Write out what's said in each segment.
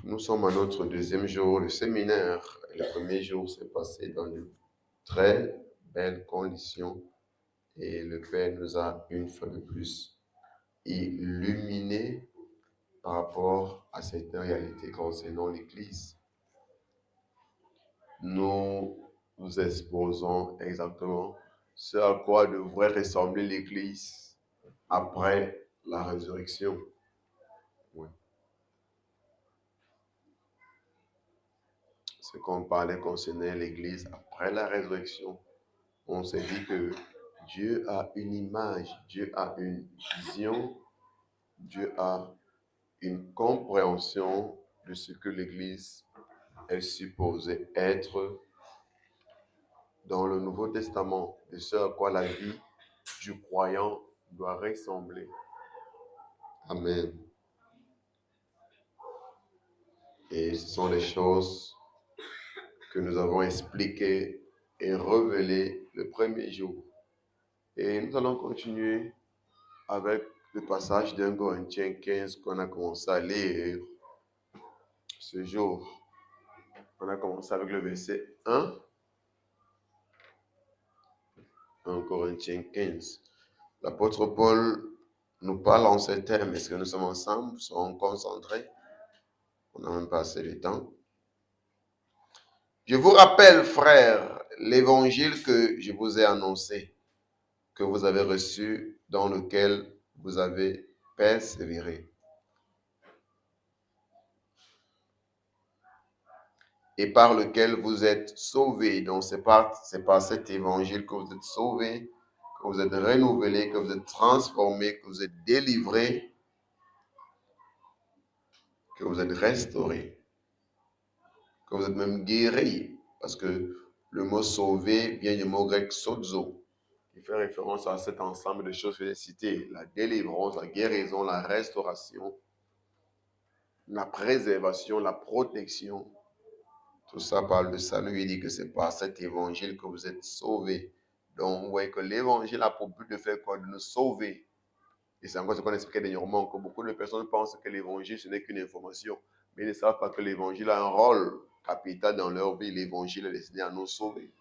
Nous sommes à notre deuxième jour de séminaire. Le premier jour s'est passé dans de très belles conditions et le Père nous a une fois de plus illuminés par rapport à cette réalité concernant l'Église. Nous nous exposons exactement ce à quoi devrait ressembler l'Église après la résurrection. Oui. Ce qu'on parlait concernant l'Église après la résurrection, on s'est dit que Dieu a une image, Dieu a une vision, Dieu a une compréhension de ce que l'Église est supposée être dans le Nouveau Testament, de ce à quoi la vie du croyant doit ressembler. Amen. Et ce sont les choses que nous avons expliquées et révélées le premier jour. Et nous allons continuer avec le passage d'un Corinthiens 15 qu'on a commencé à lire ce jour. On a commencé avec le verset 1. 1 Corinthiens 15. L'apôtre Paul nous parle en ces termes. Est-ce que nous sommes ensemble? Sommes concentrés? On n'a même pas assez de temps. Je vous rappelle, frères, l'évangile que je vous ai annoncé, que vous avez reçu, dans lequel vous avez persévéré. Et par lequel vous êtes sauvés. Donc c'est par cet évangile que vous êtes sauvés, que vous êtes renouvelés, que vous êtes transformés, que vous êtes délivrés, que vous êtes restaurés, que vous êtes même guéris. Parce que le mot sauver vient du mot grec sozo, qui fait référence à cet ensemble de choses que j'ai citées: la délivrance, la guérison, la restauration, la préservation, la protection. Tout ça parle de salut. Il dit que c'est par cet évangile que vous êtes sauvés. Donc, vous voyez que l'évangile a pour but de faire quoi? De nous sauver. Et c'est encore ce qu'on expliquait dernièrement, que beaucoup de personnes pensent que l'évangile, ce n'est qu'une information. Mais ils ne savent pas que l'évangile a un rôle capital dans leur vie. L'évangile est destiné à nous sauver.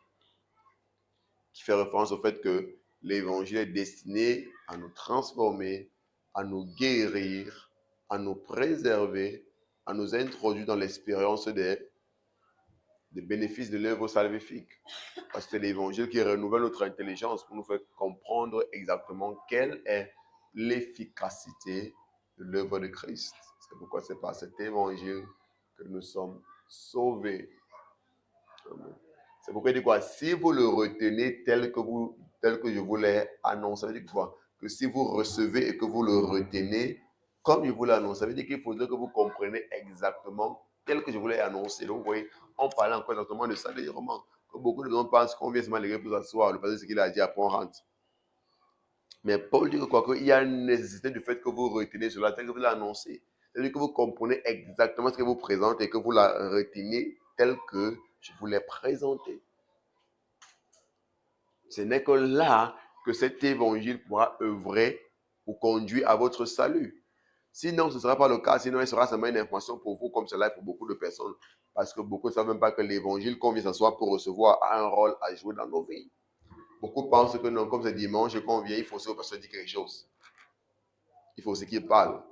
Qui fait référence au fait que l'évangile est destiné à nous transformer, à nous guérir, à nous préserver, à nous introduire dans l'expérience des bénéfices de l'œuvre salvifique. Parce que c'est l'évangile qui renouvelle notre intelligence pour nous faire comprendre exactement quelle est l'efficacité de l'œuvre de Christ. C'est pourquoi c'est par cet évangile que nous sommes sauvés. Amen. C'est pourquoi il dit quoi? Si vous le retenez tel que je vous l'ai annoncé, ça veut dire quoi? Que si vous recevez et que vous le retenez comme je vous l'ai annoncé, ça veut dire qu'il faudrait que vous compreniez exactement tel que je vous l'ai annoncé. Donc vous voyez, on parlait encore exactement de ça dernièrement. Beaucoup de gens pensent qu'on vient seulement les pour s'asseoir, le pasteur ce qu'il a dit, après on rentre. Mais Paul dit que quoi, qu'il y a une nécessité du fait que vous retenez cela tel que vous l'avez annoncé. C'est-à-dire que vous comprenez exactement ce que vous présente et que vous la retenez tel que je vous l'ai présenté. Ce n'est que là que cet évangile pourra œuvrer ou conduire à votre salut. Sinon, ce ne sera pas le cas. Sinon, il sera seulement une information pour vous, comme cela est pour beaucoup de personnes. Parce que beaucoup ne savent même pas que l'évangile qu'on vient s'asseoir pour recevoir a un rôle à jouer dans nos vies. Beaucoup pensent que non, comme c'est dimanche qu'on vient, il faut aussi que le pasteur dise quelque chose. Il faut aussi qu'il parle.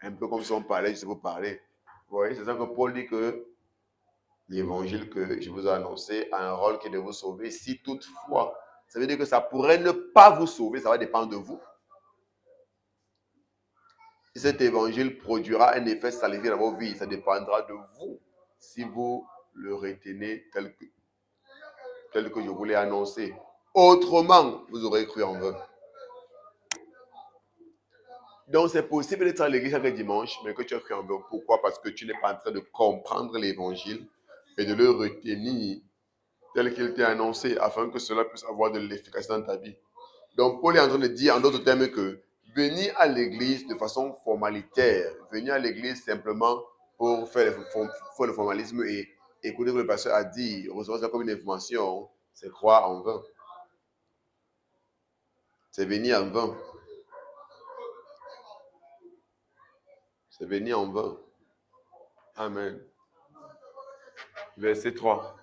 Un peu comme si on parlait, juste pour parler. Vous voyez, c'est ça que Paul dit que l'évangile que je vous ai annoncé a un rôle qui est de vous sauver. Si toutefois, ça veut dire que ça pourrait ne pas vous sauver, ça va dépendre de vous. Si cet évangile produira un effet salvifique dans vos vies, ça dépendra de vous. Si vous le retenez tel que je vous l'ai annoncé. Autrement, vous aurez cru en vain. Donc, c'est possible d'être à l'église chaque dimanche, mais que tu as cru en vain. Pourquoi? Parce que tu n'es pas en train de comprendre l'évangile et de le retenir tel qu'il t'est annoncé, afin que cela puisse avoir de l'efficacité dans ta vie. Donc, Paul est en train de dire, en d'autres termes, que venir à l'église de façon formalitaire, venir à l'église simplement pour faire le formalisme et écouter ce que le pasteur a dit, recevoir ça comme une information, c'est croire en vain. C'est venir en vain. C'est venir en vain. Amen. Verset 3.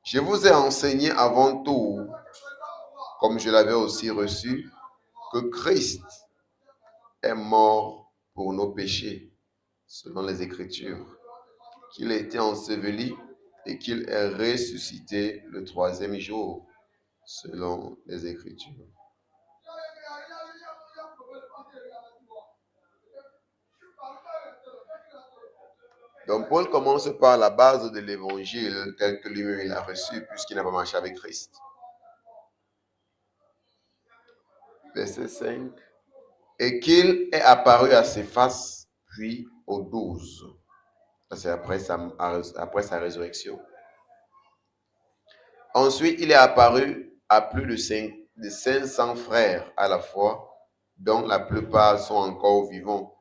Je vous ai enseigné avant tout, comme je l'avais aussi reçu, que Christ est mort pour nos péchés, selon les Écritures, qu'il a été enseveli et qu'il est ressuscité le troisième jour, selon les Écritures. Donc Paul commence par la base de l'évangile tel que lui-même il a reçu, puisqu'il n'a pas marché avec Christ. Verset 5. Et qu'il est apparu à Céphas, puis aux 12. C'est après sa résurrection. Ensuite, il est apparu à plus de 500 frères à la fois, dont la plupart sont encore vivants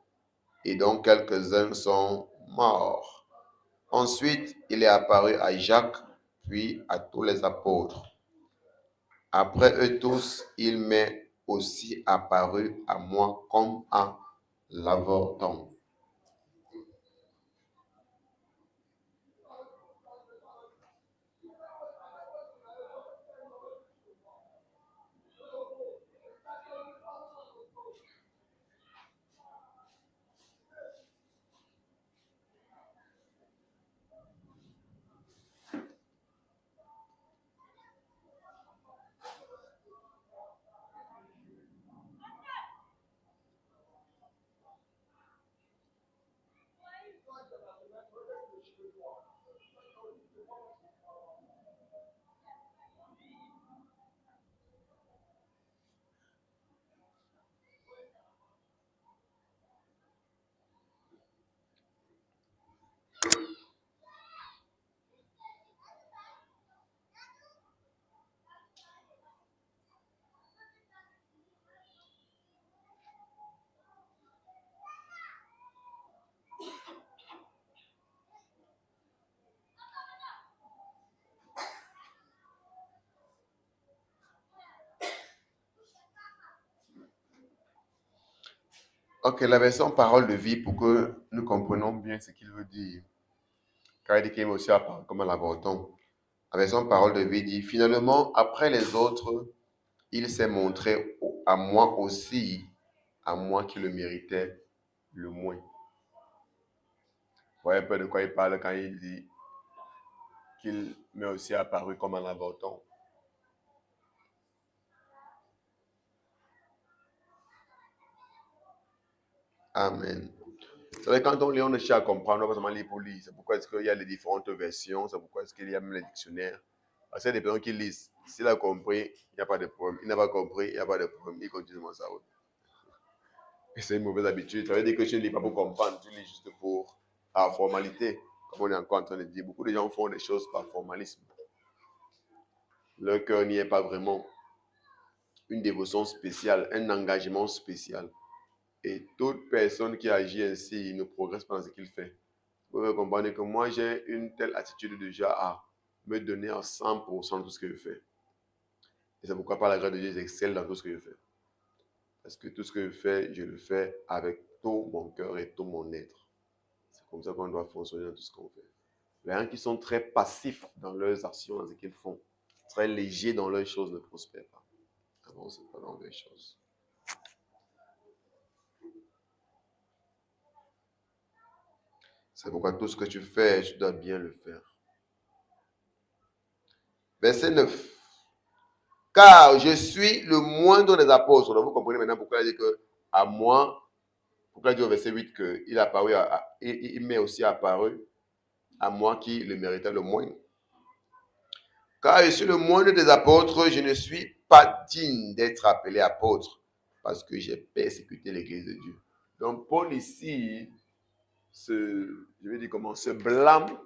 et dont quelques-uns sont morts. Ensuite, il est apparu à Jacques, puis à tous les apôtres. Après eux tous, il m'est aussi apparu à moi comme à l'avorton. Ok, la version parole de vie pour que nous comprenions bien ce qu'il veut dire. Car il dit qu'il est aussi apparu comme à l'avorton. La version parole de vie dit, finalement, après les autres, il s'est montré à moi aussi, à moi qui le méritais le moins. Vous voyez un peu de quoi il parle quand il dit qu'il m'est aussi apparu comme un avorton. Amen. C'est vrai, quand on lit, on cherche à comprendre, on va pas seulement lire pour lire. C'est pourquoi est-ce qu'il y a les différentes versions, c'est pourquoi est-ce qu'il y a même les dictionnaires. Parce qu'il y a des personnes qui lisent. S'il a compris, il n'y a pas de problème. Il n'a pas compris, il n'y a pas de problème. Il continue dans sa route. Et c'est une mauvaise habitude. Ça veut dire que tu ne lis pas pour comprendre, tu lis juste pour la formalité. Comme on est encore en train de dire, beaucoup de gens font des choses par formalisme. Leur cœur n'y est pas vraiment. Une dévotion spéciale, un engagement spécial. Et toute personne qui agit ainsi ne progresse pas dans ce qu'il fait. Vous pouvez comprendre que moi, j'ai une telle attitude déjà à me donner à 100% de tout ce que je fais. Et c'est pourquoi, par la grâce de Dieu, j'excelle dans tout ce que je fais. Parce que tout ce que je le fais avec tout mon cœur et tout mon être. C'est comme ça qu'on doit fonctionner dans tout ce qu'on fait. Les gens qui sont très passifs dans leurs actions, dans ce qu'ils font, très légers dans leurs choses, ne prospèrent pas. Avancez pas dans leurs choses. C'est pourquoi tout ce que tu fais, tu dois bien le faire. Verset 9. Car je suis le moindre des apôtres. Donc vous comprenez maintenant pourquoi il dit que à moi, pourquoi il dit au verset 8 qu'il apparu il m'est aussi apparu à moi qui le méritais le moins. Car je suis le moindre des apôtres, je ne suis pas digne d'être appelé apôtre parce que j'ai persécuté l'église de Dieu. Donc Paul ici, se blâme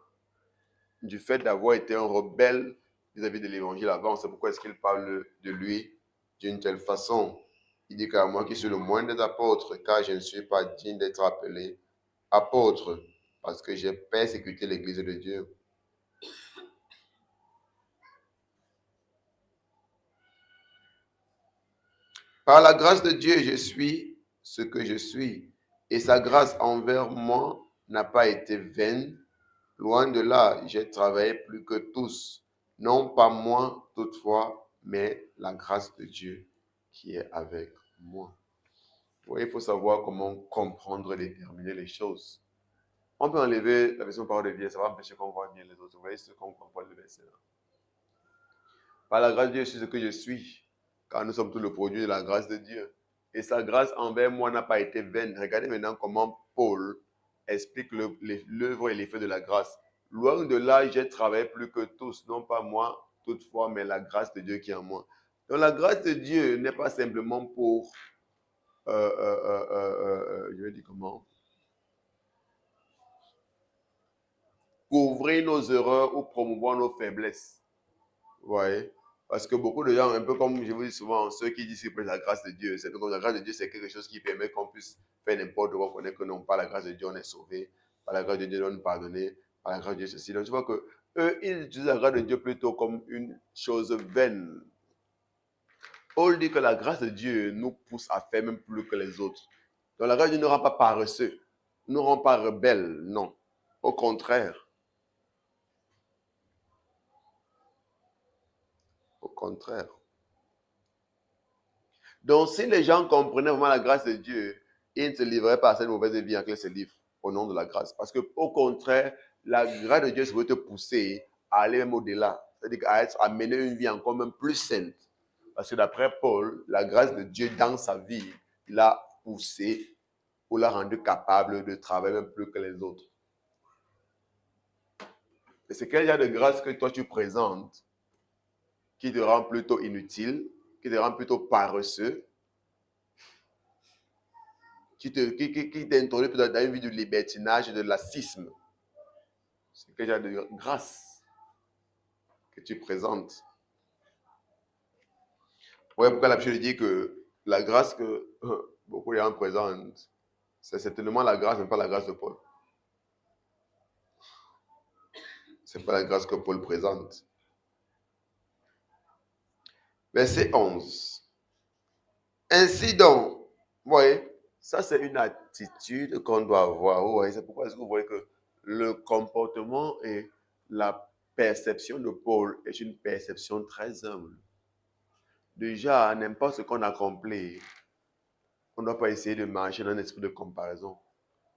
du fait d'avoir été un rebelle vis-à-vis de l'évangile avant. C'est pourquoi est-ce qu'il parle de lui d'une telle façon. Il dit qu'à moi qui suis le moindre des apôtres, car je ne suis pas digne d'être appelé apôtre, parce que j'ai persécuté l'église de Dieu. Par la grâce de Dieu, je suis ce que je suis. Et sa grâce envers moi n'a pas été vaine. Loin de là, j'ai travaillé plus que tous. Non pas moi toutefois, mais la grâce de Dieu qui est avec moi. Vous voyez, il faut savoir comment comprendre et déterminer les choses. On peut enlever la version parole de vie, ça va empêcher qu'on voit bien les autres. Vous voyez ce qu'on comprend le verset là. Par la grâce de Dieu, je suis ce que je suis, car nous sommes tous le produit de la grâce de Dieu. Et sa grâce envers moi n'a pas été vaine. Regardez maintenant comment Paul explique l'œuvre et l'effet de la grâce. Loin de là, j'ai travaillé plus que tous, non pas moi toutefois, mais la grâce de Dieu qui est en moi. Donc la grâce de Dieu n'est pas simplement pour, je vais dire comment, couvrir nos erreurs ou promouvoir nos faiblesses. Vous voyez? Parce que beaucoup de gens, un peu comme je vous dis souvent, ceux qui disent que la grâce de Dieu, c'est comme la grâce de Dieu, c'est quelque chose qui permet qu'on puisse faire n'importe quoi, qu'on connaît que non, par la grâce de Dieu, on est sauvé, par la grâce de Dieu, on est pardonné, par la grâce de Dieu, ceci. Donc, tu vois que eux, ils utilisent la grâce de Dieu plutôt comme une chose vaine. Paul dit que la grâce de Dieu nous pousse à faire même plus que les autres. Donc, la grâce de Dieu ne rend pas paresseux, ne rend pas rebelle, non. Au contraire. Au contraire. Donc, si les gens comprenaient vraiment la grâce de Dieu, ils ne se livreraient pas à cette mauvaise vie en laquelle ils se livrent au nom de la grâce. Parce qu'au contraire, la grâce de Dieu veut te pousser à aller même au-delà. C'est-à-dire à mener une vie encore même plus sainte. Parce que d'après Paul, la grâce de Dieu dans sa vie l'a poussé ou l'a rendu capable de travailler même plus que les autres. Et c'est quel genre de grâce que toi tu présentes qui te rend plutôt inutile, qui te rend plutôt paresseux, qui t'introduit dans une vie de libertinage et de lassisme. C'est quel genre de grâce que tu présentes. Ouais, pourquoi la Bible dit que la grâce que beaucoup de gens présentent, c'est certainement la grâce, mais pas la grâce de Paul. C'est pas la grâce que Paul présente. Verset 11. Ainsi donc, vous voyez, ça c'est une attitude qu'on doit avoir. Vous voyez, c'est pourquoi est-ce que vous voyez que le comportement et la perception de Paul est une perception très humble. Déjà, n'importe ce qu'on accomplit, on ne doit pas essayer de marcher dans un esprit de comparaison.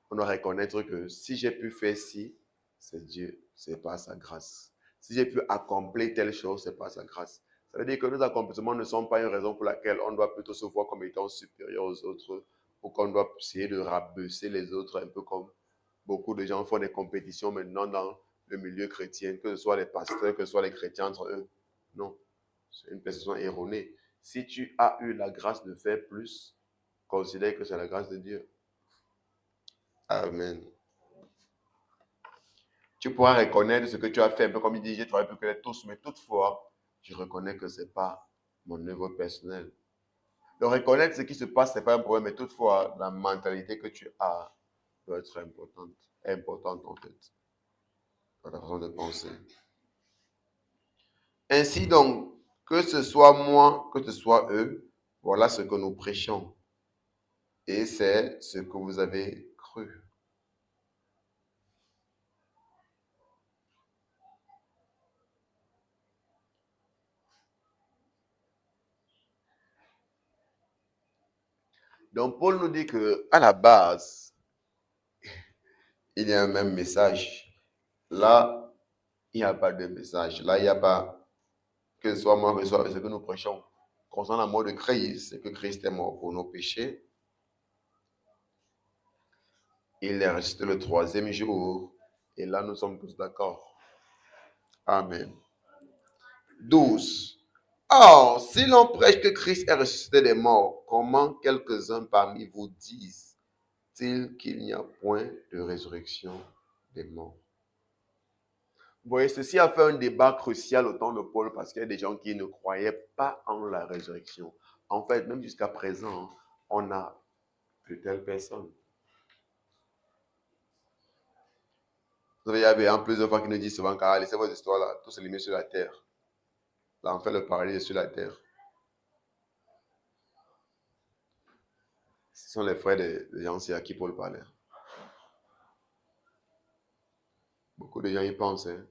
On doit reconnaître que si j'ai pu faire ci, c'est Dieu, c'est par sa grâce. Si j'ai pu accomplir telle chose, c'est par sa grâce. Ça veut dire que nos accomplissements ne sont pas une raison pour laquelle on doit plutôt se voir comme étant supérieur aux autres ou qu'on doit essayer de rabaisser les autres, un peu comme beaucoup de gens font des compétitions maintenant dans le milieu chrétien, que ce soit les pasteurs, que ce soit les chrétiens entre eux. Non, c'est une perception erronée. Si tu as eu la grâce de faire plus, considère que c'est la grâce de Dieu. Amen. Tu pourras reconnaître ce que tu as fait, un peu comme il dit, j'ai travaillé plus que tous, mais toutefois, je reconnais que ce n'est pas mon œuvre personnelle. De reconnaître ce qui se passe, ce n'est pas un problème, mais toutefois, la mentalité que tu as doit être importante en fait, dans ta façon de penser. Ainsi donc, que ce soit moi, que ce soit eux, voilà ce que nous prêchons. Et c'est ce que vous avez cru. Donc, Paul nous dit qu'à la base, il y a un même message. Là, il n'y a pas de message. Là, il n'y a pas que ce soit moi, que ce soit ce que nous prêchons. Concernant la mort de Christ, c'est que Christ est mort pour nos péchés. Il est ressuscité le 3e jour. Et là, nous sommes tous d'accord. Amen. 12. Or, si l'on prêche que Christ est ressuscité des morts, comment quelques-uns parmi vous disent-ils qu'il n'y a point de résurrection des morts? Vous voyez, ceci a fait un débat crucial au temps de Paul parce qu'il y a des gens qui ne croyaient pas en la résurrection. En fait, même jusqu'à présent, on a de telles personnes. Vous savez, il y avait plusieurs fois qui nous disent souvent, car laissez vos histoires là, tout se limite sur la terre. Là, on fait le paradis sur la terre. sont les frères des gens à qui Paul parlait. Beaucoup de gens y pensent. Hein.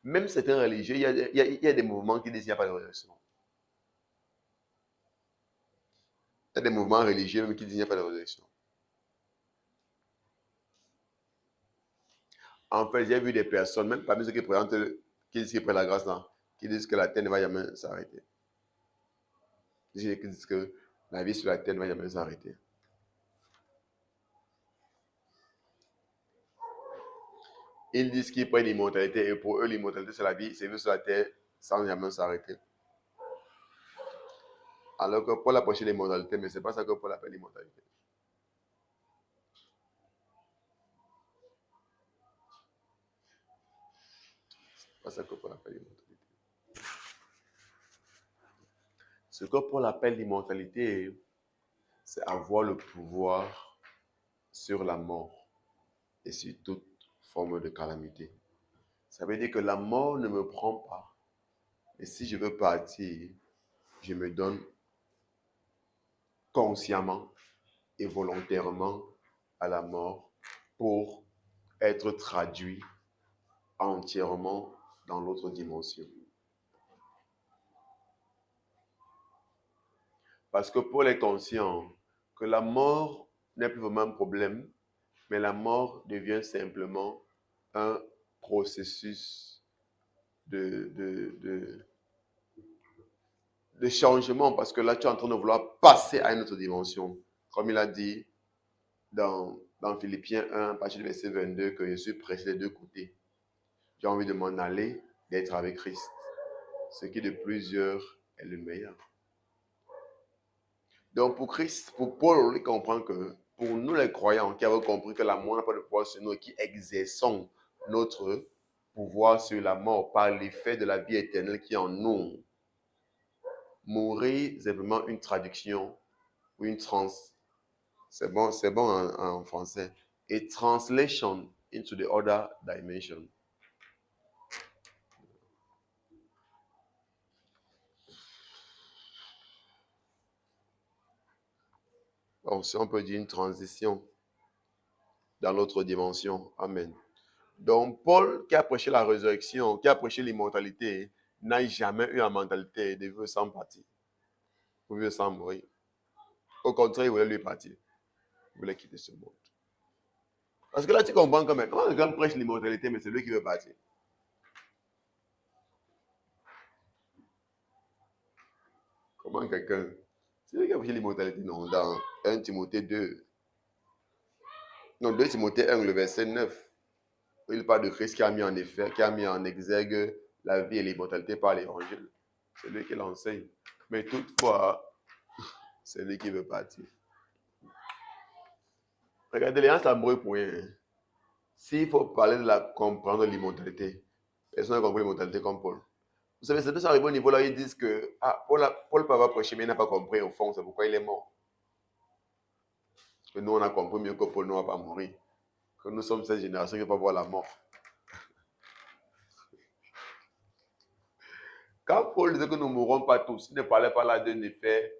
Même certains religieux, il y a des mouvements qui disent qu'il n'y a pas de résurrection. Il y a des mouvements religieux même qui disent qu'il n'y a pas de résurrection. En fait, j'ai vu des personnes, même parmi ceux qui présentent, qui disent qu'ils prennent la grâce là, qui disent que la terre ne va jamais s'arrêter. Qui disent que la vie sur la terre ne va jamais s'arrêter. Ils disent qu'ils prennent l'immortalité et pour eux, l'immortalité, c'est la vie, c'est vivre sur la terre sans jamais s'arrêter. Alors que Paul a prêché l'immortalité, mais ce n'est pas ça que Paul appelle l'immortalité. C'est pas ça que Paul appelle l'immortalité. Ce que Paul appelle l'immortalité, c'est avoir le pouvoir sur la mort et sur toute forme de calamité. Ça veut dire que la mort ne me prend pas. Et si je veux partir, je me donne consciemment et volontairement à la mort pour être traduit entièrement dans l'autre dimension. Parce que Paul est conscient que la mort n'est plus vraiment un problème, mais la mort devient simplement un processus de changement, parce que là, tu es en train de vouloir passer à une autre dimension. Comme il a dit dans Philippiens 1, à partir du verset 22, que je suis pressé des deux côtés. J'ai envie de m'en aller, d'être avec Christ. Ce qui de plusieurs est le meilleur. Donc pour Christ, pour Paul, il comprend que pour nous les croyants qui avons compris que la mort n'a pas de pouvoir sur nous et qui exerçons notre pouvoir sur la mort par l'effet de la vie éternelle qui est en nous, mourir, c'est vraiment une traduction ou une c'est bon en français. A translation into the other dimension. Donc, si on peut dire une transition dans l'autre dimension. Amen. Donc, Paul, qui a prêché la résurrection, qui a prêché l'immortalité, n'a jamais eu la mentalité de vivre sans partir, de vivre sans mourir. Au contraire, il voulait lui partir. Il voulait quitter ce monde. Parce que là, tu comprends comment quelqu'un prêche l'immortalité, mais c'est lui qui veut partir. Comment quelqu'un... C'est lui qui a prêché l'immortalité, non, dans 1 Timothée 2. Non, 2 Timothée 1, le verset 9. Il parle de Christ qui a mis en effet, qui a mis en exergue la vie et l'immortalité par l'évangile. C'est lui qui l'enseigne. Mais toutefois, c'est lui qui veut partir. Regardez, les gens s'embrouillent pour rien. S'il faut parler de la comprendre l'immortalité, personne n'a compris l'immortalité comme Paul. Vous savez, c'est de ça arrivé au niveau là, ils disent que Paul peut avoir prêché, mais il n'a pas compris au fond, c'est pourquoi il est mort. Que nous, on a compris mieux que Paul ne va pas mourir. Que nous sommes cette génération qui ne va pas voir la mort. Quand Paul disait que nous ne mourrons pas tous, il ne parlait pas là d'un effet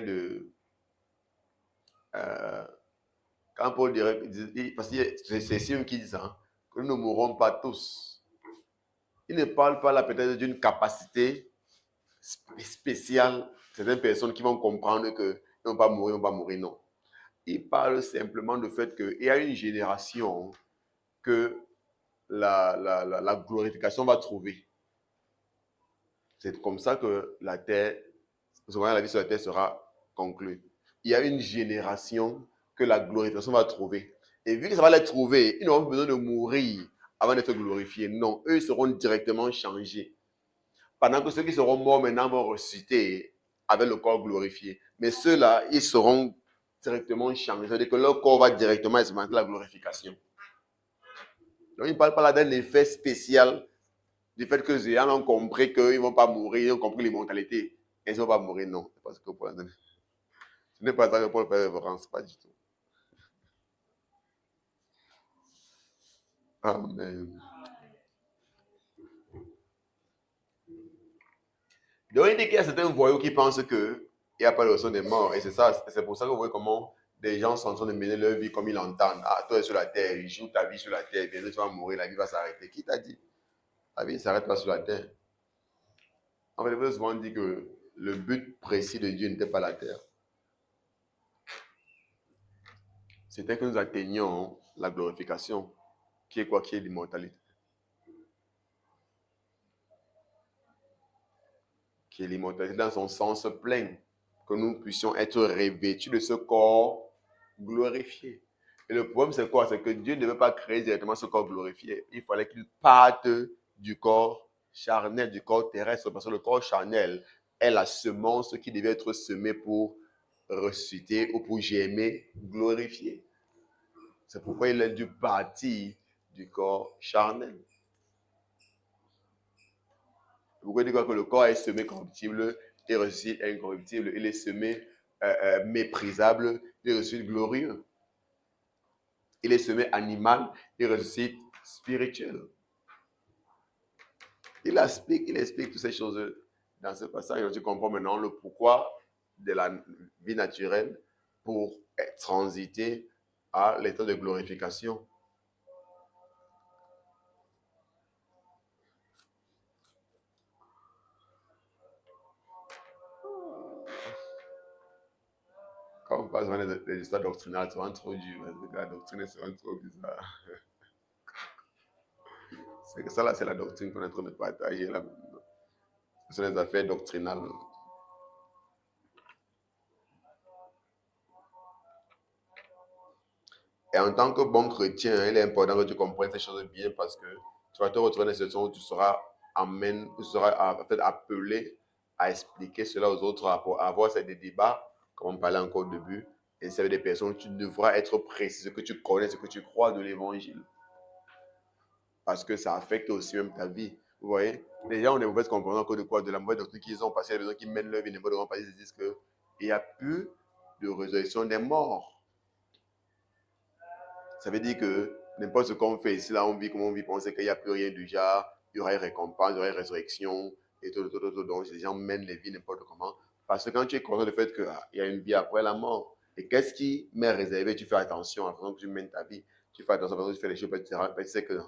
de... quand Paul dirait, parce que c'est Sion qui dit ça, hein, que nous ne mourrons pas tous. Il ne parle pas là peut-être d'une capacité spéciale, certaines personnes qui vont comprendre qu'ils ne vont pas mourir, non. Il parle simplement du fait qu'il y a une génération que la glorification va trouver. C'est comme ça que la vie sur la terre sera conclue. Il y a une génération que la glorification va trouver. Et vu que ça va les trouver, ils n'auront pas besoin de mourir avant d'être glorifiés. Non, eux seront directement changés. Pendant que ceux qui seront morts maintenant vont ressusciter avec le corps glorifié. Mais ceux-là, ils seront directement changés. C'est-à-dire que leur corps va directement expérimenter la glorification. Donc, il ne parle pas là d'un effet spécial du fait que les gens ont compris qu'ils ne vont pas mourir, ils ont compris l'immortalité. Ils ne vont pas mourir, non. Parce que ce n'est pas ça que Paul fait référence, pas du tout. Amen. Donc, il dit qu'il y a certains voyous qui pensent qu'il il n'y a pas de résurrection des morts. Et c'est ça, c'est pour ça que vous voyez comment des gens sont en train de mener leur vie comme ils l'entendent. Ah, toi, tu es sur la terre, ils jouent ta vie sur la terre, bientôt tu vas mourir, la vie va s'arrêter. Qui t'a dit? La vie ne s'arrête pas sur la terre. En fait, je veux souvent dire que le but précis de Dieu n'était pas la terre. C'était que nous atteignions la glorification, qui est quoi? Qui est l'immortalité. Qui est l'immortalité dans son sens plein, que nous puissions être revêtus de ce corps glorifié. Et le problème, c'est quoi? C'est que Dieu ne veut pas créer directement ce corps glorifié. Il fallait qu'il parte du corps charnel, du corps terrestre, parce que le corps charnel est la semence qui devait être semée pour ressusciter ou pour germer, glorifier. C'est pourquoi il a dû partir du corps charnel. Pourquoi il dit que le corps est semé corruptible et ressuscite incorruptible? Il est semé méprisable et ressuscite glorieux. Il est semé animal et ressuscite spirituel. Il explique toutes ces choses dans ce passage. Et tu comprends maintenant le pourquoi de la vie naturelle pour transiter à l'état de glorification. Quand on passe dans les histoires doctrinales, c'est vraiment trop dur. La doctrine, c'est vraiment trop bizarre. C'est que ça, là, c'est la doctrine qu'on est en train de partager. Là. Ce sont les affaires doctrinales. Et en tant que bon chrétien, il est important que tu comprennes ces choses bien parce que tu vas te retrouver dans une situation où tu seras, appelé à expliquer cela aux autres, à avoir des débats, comme on parlait encore au début. Et c'est des personnes, tu devras être précis, ce que tu connais, ce que tu crois de l'évangile. Parce que ça affecte aussi même ta vie. Vous voyez, les gens ont des mauvaises compréhensions que de quoi? De la mauvaise doctrine qu'ils ont, parce qu'il y a des gens qui mènent leur vie n'importe comment, parce qu'ils disent qu'il n'y a plus de résurrection des morts. Ça veut dire que n'importe ce qu'on fait ici, là, on vit comme on vit, on sait qu'il n'y a plus rien du genre, il y aura une récompense, il y aura une résurrection, et tout. Donc, les gens mènent les vies n'importe comment. Parce que quand tu es conscient du fait qu'il y a une vie après la mort, et qu'est-ce qui m'est réservé, tu fais attention à la façon que tu mènes ta vie, tu fais attention à la façon que tu fais les choses, tu sais que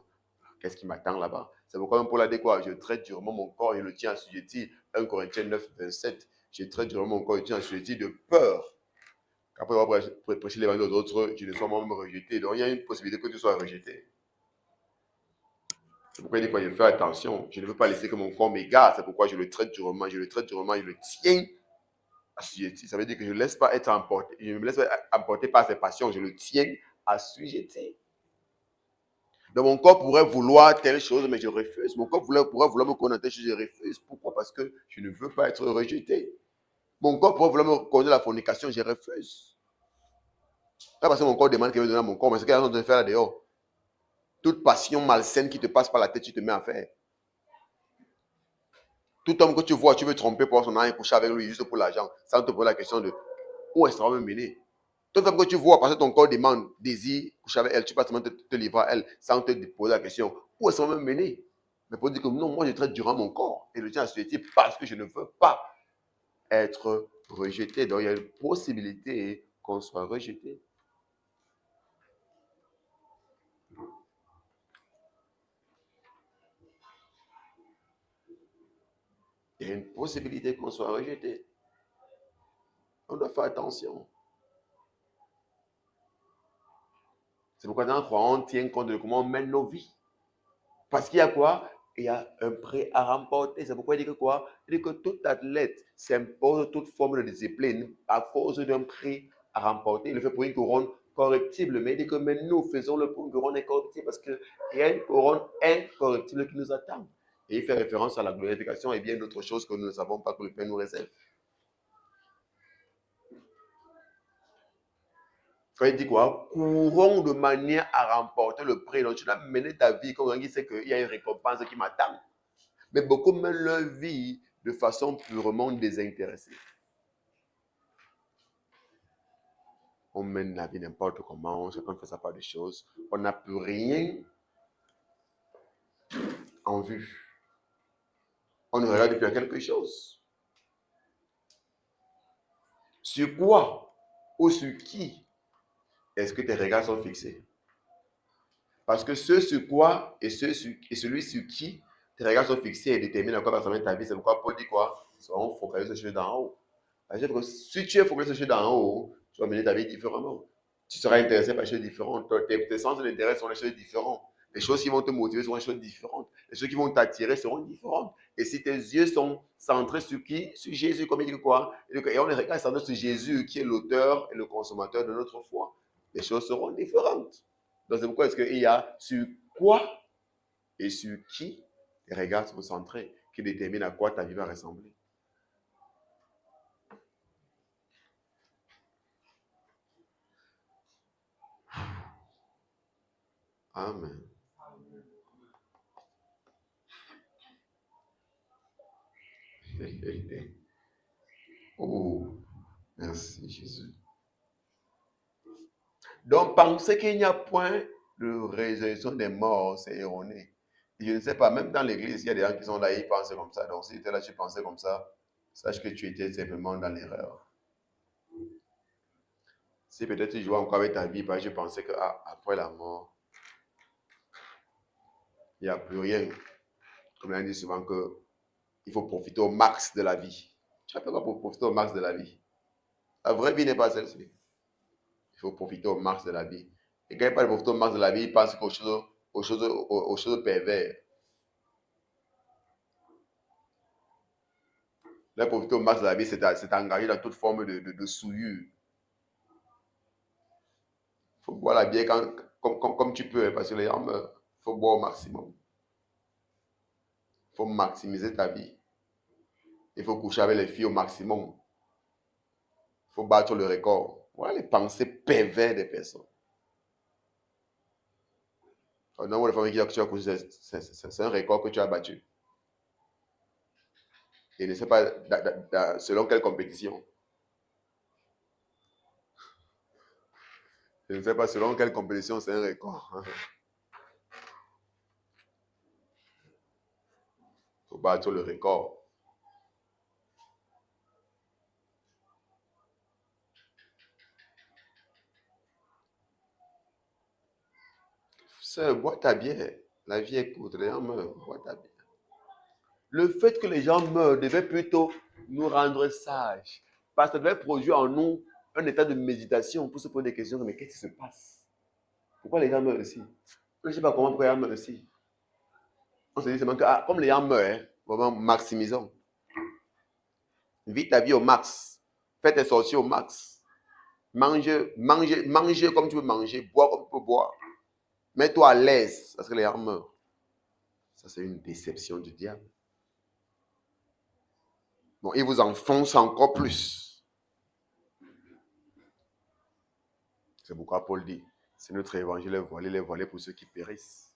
qu'est-ce qui m'attend là-bas. C'est pourquoi même pour la découverte, je traite durement mon corps et le tiens assujetti. 1 Corinthiens 9, 27, je traite durement mon corps et le tiens assujetti de peur. Après avoir prêché l'évangile aux autres, je ne sois moi-même rejeté. Donc, il y a une possibilité que tu sois rejeté. C'est pourquoi il dit que je fais attention. Je ne veux pas laisser que mon corps m'égare. C'est pourquoi je le traite durement. Je le tiens assujetti. Ça veut dire que je ne laisse pas être emporté. Je ne me laisse pas emporter par ses passions. Je le tiens assujetti. Donc, mon corps pourrait vouloir telle chose, mais je refuse. Mon corps pourrait vouloir me connaître telle chose, je refuse. Pourquoi? Parce que je ne veux pas être rejeté. Mon corps pourrait vouloir me connaître la fornication, je refuse. Pas parce que mon corps demande qu'il veut donner à mon corps, mais c'est qu'il y a de faire là dehors. Toute passion malsaine qui te passe par la tête, tu te mets à faire. Tout homme que tu vois, tu veux tromper pour son âme et coucher avec lui juste pour l'argent, sans te poser la question de où est-ce que ça va me mener. Toute femme que tu vois, parce que ton corps demande, désir, coucher avec elle, tu peux seulement te livrer à elle sans te poser la question où est-ce que ça va me mener. Mais pour dire que non, moi je traite durant mon corps et le tiens à assujetti parce que je ne veux pas être rejeté. Donc il y a une possibilité qu'on soit rejeté. Il y a une possibilité qu'on soit rejeté. On doit faire attention. C'est pourquoi dans la foi, on tient compte de comment on mène nos vies. Parce qu'il y a quoi? Il y a un prix à remporter. C'est pourquoi il dit que quoi? Il dit que tout athlète s'impose toute forme de discipline à cause d'un prix à remporter. Il le fait pour une couronne corruptible. Mais il dit que même nous faisons le pour une couronne incorruptible parce qu'il y a une couronne incorruptible qui nous attend. Et il fait référence à la glorification et bien d'autres choses que nous ne savons pas que le Père nous réserve. Quand il dit quoi? Courons de manière à remporter le prix. Donc tu dois mener ta vie comme il sait qu'il y a une récompense qui m'attend. Mais beaucoup mènent leur vie de façon purement désintéressée. On mène la vie n'importe comment, chacun fait sa part des choses. On n'a plus rien en vue. On ne regarde plus à quelque chose. Sur quoi ou sur qui est-ce que tes regards sont fixés? Parce que ce sur quoi et celui sur qui tes regards sont fixés et déterminent à quoi va ressembler ta vie. C'est pourquoi Paul dit quoi? Soyons focalisés sur les choses d'en haut. C'est-à-dire que si tu es focalisé sur les choses d'en haut, tu vas mener ta vie différemment. Tu seras intéressé par les choses différentes. Tes sens d'intérêt sont les choses différentes. Les choses qui vont te motiver seront les choses différentes. Les choses qui vont t'attirer seront différentes. Et si tes yeux sont centrés sur qui? Sur Jésus, comme il dit quoi? Et on les regarde centrés sur Jésus, qui est l'auteur et le consommateur de notre foi. Les choses seront différentes. Donc c'est pourquoi est-ce qu'il y a sur quoi et sur qui les regards sont centrés, qui détermine à quoi ta vie va ressembler. Amen. Oh, merci Jésus. Donc, penser qu'il n'y a point de résurrection des morts, c'est erroné. Et je ne sais pas, même dans l'église, il y a des gens qui sont là, ils pensent comme ça. Donc, si tu étais là, tu pensais comme ça, sache que tu étais simplement dans l'erreur. Si peut-être tu jouais encore avec ta vie, parce que je pensais que après la mort, il n'y a plus rien. Comme on dit souvent qu'il faut profiter au max de la vie. Tu as pas pour profiter au max de la vie. La vraie vie n'est pas celle-ci. Il faut profiter au max de la vie. Et quand il parle de profiter au max de la vie, il pense aux choses perverses. Là, profiter au max de la vie, c'est engagé dans toute forme de souillure. Il faut boire la bière comme tu peux, parce que les gens meurent. Il faut boire au maximum. Il faut maximiser ta vie. Il faut coucher avec les filles au maximum. Il faut battre le record. Voilà les pensées perverses des personnes. Le nombre de femmes qui tu as couché, c'est un record que tu as battu. Et ne sais pas selon quelle compétition. Je ne sais pas selon quelle compétition c'est un record. Il faut battre le record. Sœur, bois ta bière. La vie est courte, les gens meurent. Bois ta bière. Le fait que les gens meurent devait plutôt nous rendre sages. Parce que ça devait produire en nous un état de méditation pour se poser des questions. Mais qu'est-ce qui se passe? Pourquoi les gens meurent ici? Je ne sais pas comment pourquoi les gens meurent ici. On se dit seulement que comme les gens meurent, vraiment maximisons. Vis ta vie au max. Fais tes sorties au max. Mange comme tu veux manger. Bois comme tu peux boire. Mets-toi à l'aise parce que les gens meurent. Ça, c'est une déception du diable. Bon, il vous enfonce encore plus. C'est pourquoi Paul dit, c'est notre évangile est volé pour ceux qui périssent.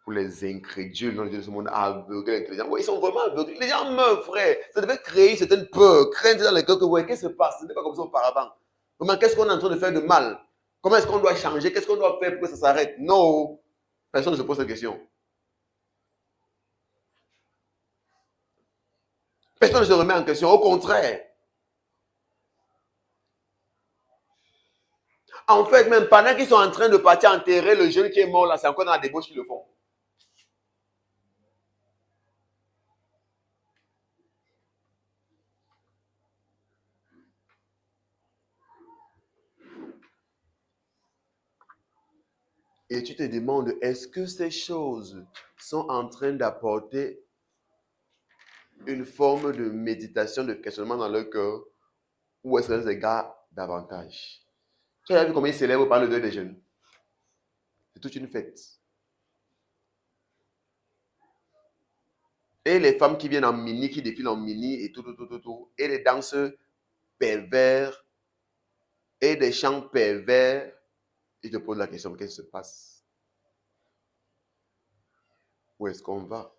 Pour les incrédules, non, de ce monde aveugle, intelligent. Ouais, ils sont vraiment aveugles. Les gens meurent, frère. Ça devait créer une certaine peur, crainte dans les cœurs que, ouais, qu'est-ce qui se passe? Ce n'était pas comme ça auparavant. Comment, qu'est-ce qu'on est en train de faire de mal? Comment est-ce qu'on doit changer? Qu'est-ce qu'on doit faire pour que ça s'arrête? Non. Personne ne se pose cette question. Personne ne se remet en question. Au contraire. En fait, même pendant qu'ils sont en train de partir enterrer le jeune qui est mort là, c'est encore dans la débauche qu'ils le font. Et tu te demandes, est-ce que ces choses sont en train d'apporter une forme de méditation, de questionnement dans leur cœur, ou est-ce que ça les égare davantage? Tu as vu comment ils célèbrent par le deuil des jeunes? C'est toute une fête. Et les femmes qui viennent en mini, qui défilent en mini et tout. Et les danseurs pervers et des chants pervers. Ils te posent la question, qu'est-ce qui se passe? Où est-ce qu'on va?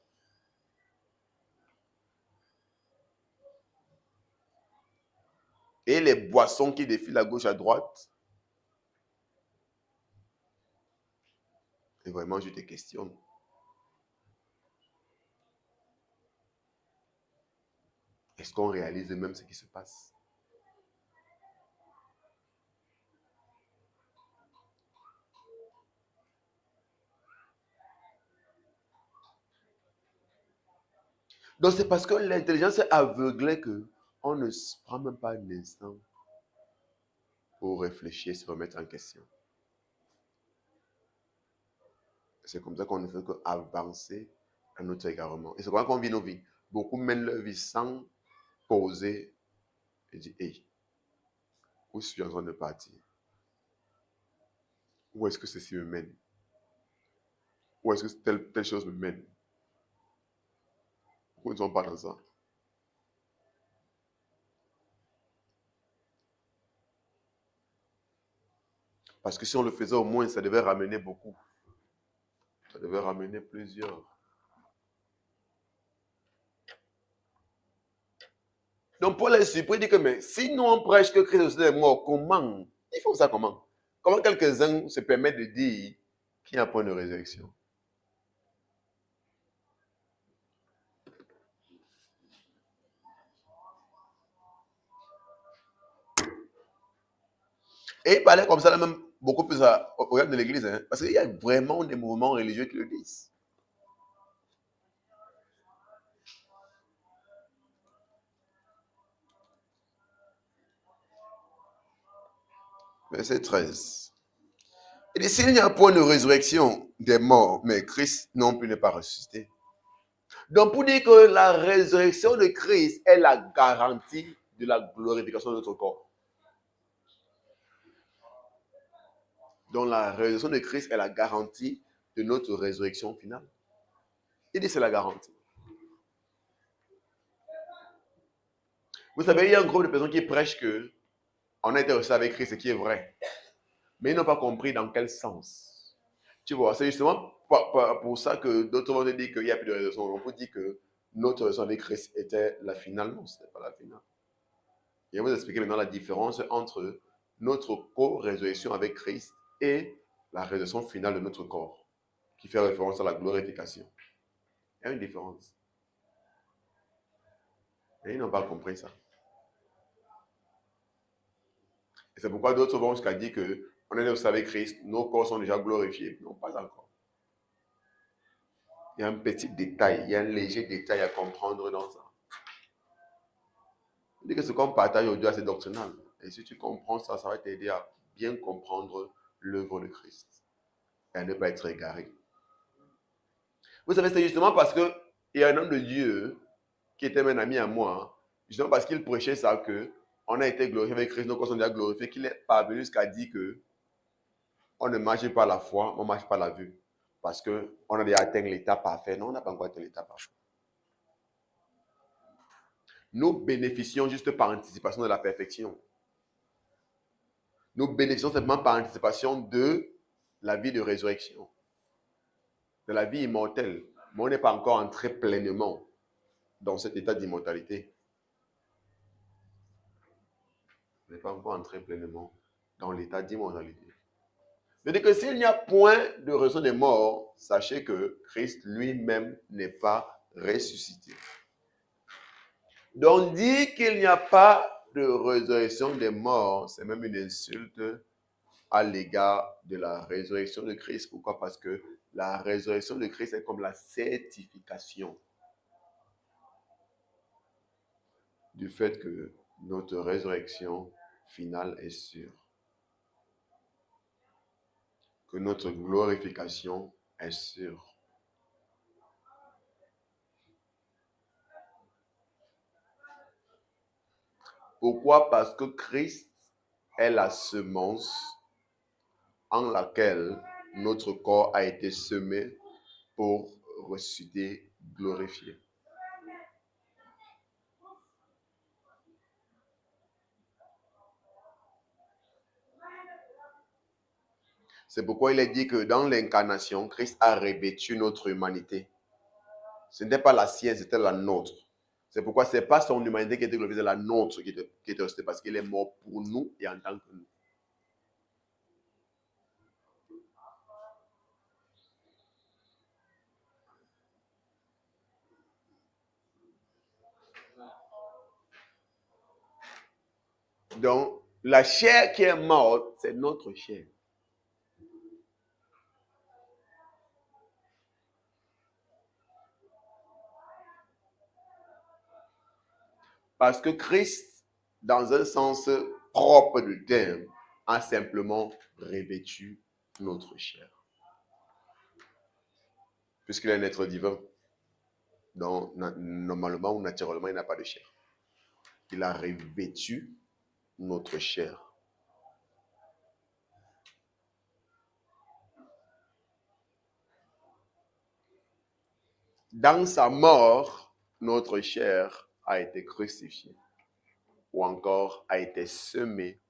Et les boissons qui défilent à gauche, à droite. Et vraiment, je te questionne. Est-ce qu'on réalise même ce qui se passe? Donc c'est parce que l'intelligence est aveuglée qu'on ne se prend même pas un instant pour réfléchir, se remettre en question. C'est comme ça qu'on ne fait qu'avancer à notre égarement. Et c'est comme ça qu'on vit nos vies. Beaucoup mènent leur vie sans poser et dire, hey, où suis-je en train de partir? Où est-ce que ceci me mène? Où est-ce que telle chose me mène? Pourquoi ils ne sont pas dans ça? Parce que si on le faisait au moins, ça devait ramener beaucoup. Ça devait ramener plusieurs. Donc Paul est surpris, il dit que mais si nous on prêche que Christ est mort, comment? Ils font ça comment? Comment quelques-uns se permettent de dire qu'il n'y a point de résurrection? Et il parlait comme ça, même beaucoup plus au regard de l'église, hein, parce qu'il y a vraiment des mouvements religieux qui le disent. Verset 13. Il dit, s'il n'y a point de résurrection des morts, mais Christ non plus n'est pas ressuscité. Donc, pour dire que la résurrection de Christ est la garantie de la glorification de notre corps. Donc, la résurrection de Christ est la garantie de notre résurrection finale. Il dit c'est la garantie. Vous savez, il y a un groupe de personnes qui prêchent que on a été reçu avec Christ, ce qui est vrai. Mais ils n'ont pas compris dans quel sens. Tu vois, c'est justement pour ça que d'autres vont te dire qu'il n'y a plus de résurrection. On peut dire que notre résurrection avec Christ était la finale. Non, ce n'est pas la finale. Et je vais vous expliquer maintenant la différence entre notre co-résurrection avec Christ et la résurrection finale de notre corps, qui fait référence à la glorification. Il y a une différence. Et ils n'ont pas compris ça. Et c'est pourquoi d'autres vont jusqu'à dire qu'on est aussi avec Christ, nos corps sont déjà glorifiés. Non, pas encore. Il y a un petit détail, il y a un léger détail à comprendre dans ça. Je dis que ce qu'on partage aujourd'hui, c'est doctrinal. Et si tu comprends ça, ça va t'aider à bien comprendre l'œuvre de Christ et à ne pas être égaré. Vous savez, c'est justement parce qu'il y a un homme de Dieu qui était un ami à moi, justement parce qu'il prêchait ça que on a été glorifié avec Christ, nos corps sont déjà glorifiés, qu'il est parvenu jusqu'à dire que on ne marche pas la foi, on ne marche pas la vue. Parce qu'on a déjà atteint l'état parfait. Non, on n'a pas encore atteint l'état parfait. Nous bénéficions juste par anticipation de la perfection. Nous bénéficions simplement par anticipation de la vie de résurrection, de la vie immortelle. Mais on n'est pas encore entré pleinement dans cet état d'immortalité. On n'est pas encore entré pleinement dans l'état d'immortalité. C'est-à-dire que s'il n'y a point de raison des morts, sachez que Christ lui-même n'est pas ressuscité. Donc, dire qu'il n'y a pas de résurrection des morts, c'est même une insulte à l'égard de la résurrection de Christ. Pourquoi? Parce que la résurrection de Christ est comme la certification du fait que notre résurrection finale est sûre. Que notre glorification est sûre. Pourquoi? Parce que Christ est la semence en laquelle notre corps a été semé pour ressusciter, glorifié. C'est pourquoi il est dit que dans l'incarnation, Christ a revêtu notre humanité. Ce n'était pas la sienne, c'était la nôtre. C'est pourquoi ce n'est pas son humanité qui était glorifiée, c'est la nôtre qui était restée, parce qu'il est mort pour nous et en tant que nous. Donc, la chair qui est morte, c'est notre chair. Parce que Christ, dans un sens propre du terme, a simplement revêtu notre chair. Puisqu'il est un être divin, donc normalement ou naturellement, il n'a pas de chair. Il a revêtu notre chair. Dans sa mort, notre chair a été crucifiée ou encore a été semée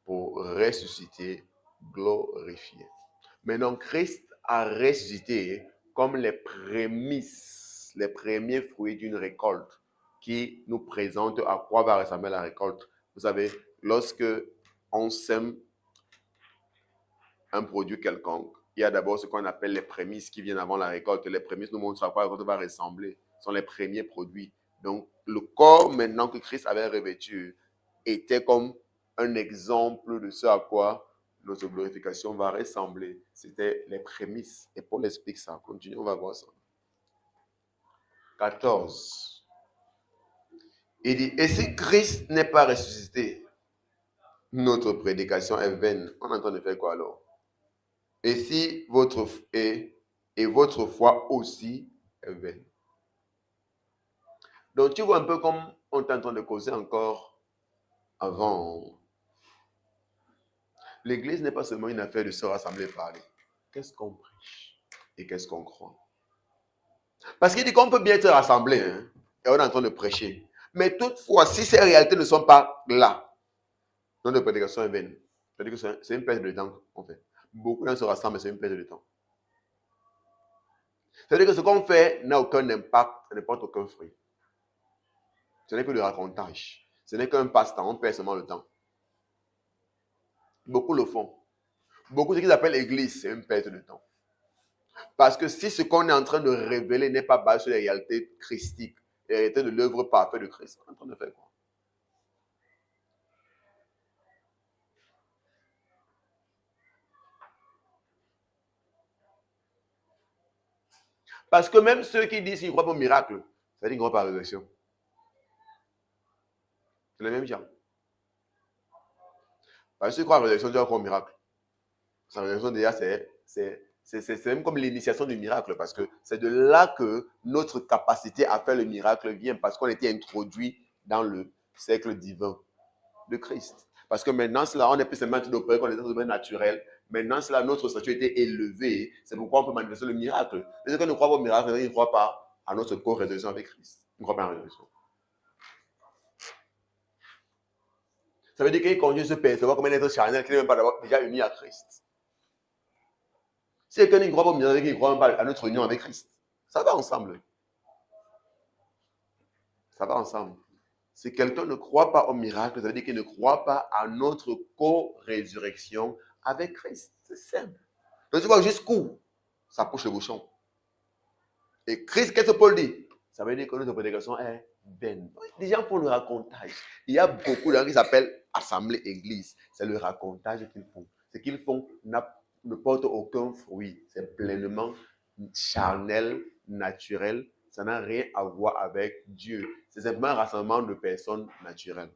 pour ressusciter, glorifier. Maintenant, Christ a ressuscité comme les prémices, les premiers fruits d'une récolte qui nous présente à quoi va ressembler la récolte. Vous savez, lorsque on sème un produit quelconque, il y a d'abord ce qu'on appelle les prémices qui viennent avant la récolte. Les prémices nous montrent à quoi la récolte va ressembler. Ce sont les premiers produits. Donc, le corps maintenant que Christ avait revêtu était comme un exemple de ce à quoi notre glorification va ressembler. C'était les prémices. Et Paul explique ça. Continuons, on va voir ça. 14. Il dit, et si Christ n'est pas ressuscité, notre prédication est vaine. On est en train de faire quoi alors? Et si votre foi aussi est vaine. Donc tu vois un peu comme on est en train de causer encore avant. L'église n'est pas seulement une affaire de se rassembler et parler. Qu'est-ce qu'on prêche et qu'est-ce qu'on croit? Parce qu'il dit qu'on peut bien se rassembler hein, et on est en train de prêcher. Mais toutefois, si ces réalités ne sont pas là, notre prédication est vaine. C'est-à-dire que c'est une perte de temps, en fait. Beaucoup de gens se rassemblent, mais c'est une perte de temps. C'est-à-dire que ce qu'on fait n'a aucun impact, ça ne porte aucun fruit. Ce n'est que le racontage. Ce n'est qu'un passe-temps, on perd seulement le temps. Beaucoup le font. Beaucoup de ce qu'ils appellent l'église, c'est une perte de temps. Parce que si ce qu'on est en train de révéler n'est pas basé sur les réalités christiques, les réalités de l'œuvre parfaite de Christ, on est en train de faire quoi? Parce que même ceux qui disent qu'ils croient pas au miracle, ça veut dire qu'ils ne croient pas à la résurrection. C'est les mêmes gens. Parce que ceux qui croient à la résurrection, ils croient au miracle. La résurrection, déjà, c'est même comme l'initiation du miracle, parce que c'est de là que notre capacité à faire le miracle vient, parce qu'on a été introduit dans le cercle divin de Christ. Parce que maintenant, cela, on n'est plus seulement d'opérer comme des êtres naturels. Maintenant, cela, notre statut a été élevé. C'est pourquoi on peut manifester le miracle. Les gens qui ne croient pas au miracle, ils ne croient pas à notre co-résurrection avec Christ. Ils ne croient pas à la résurrection. Ça veut dire qu'ils continuent de se percevoir comme un être charnel qui n'est même pas déjà uni à Christ. Si quelqu'un ne croit pas au miracle, il ne croit même pas à notre union avec Christ. Ça va ensemble. Ça va ensemble. Si quelqu'un ne croit pas au miracle, ça veut dire qu'il ne croit pas à notre co-résurrection avec Christ. C'est simple. Donc tu vois jusqu'où ça pousse le bouchon. Et Christ, qu'est-ce que Paul dit? Ça veut dire que notre prédication est vaine. Les gens font le racontage. Il y a beaucoup de gens qui s'appellent assemblée église. C'est le racontage qu'ils font. Ce qu'ils font ne porte aucun fruit. C'est pleinement charnel, naturel. Ça n'a rien à voir avec Dieu. C'est simplement un rassemblement de personnes naturelles.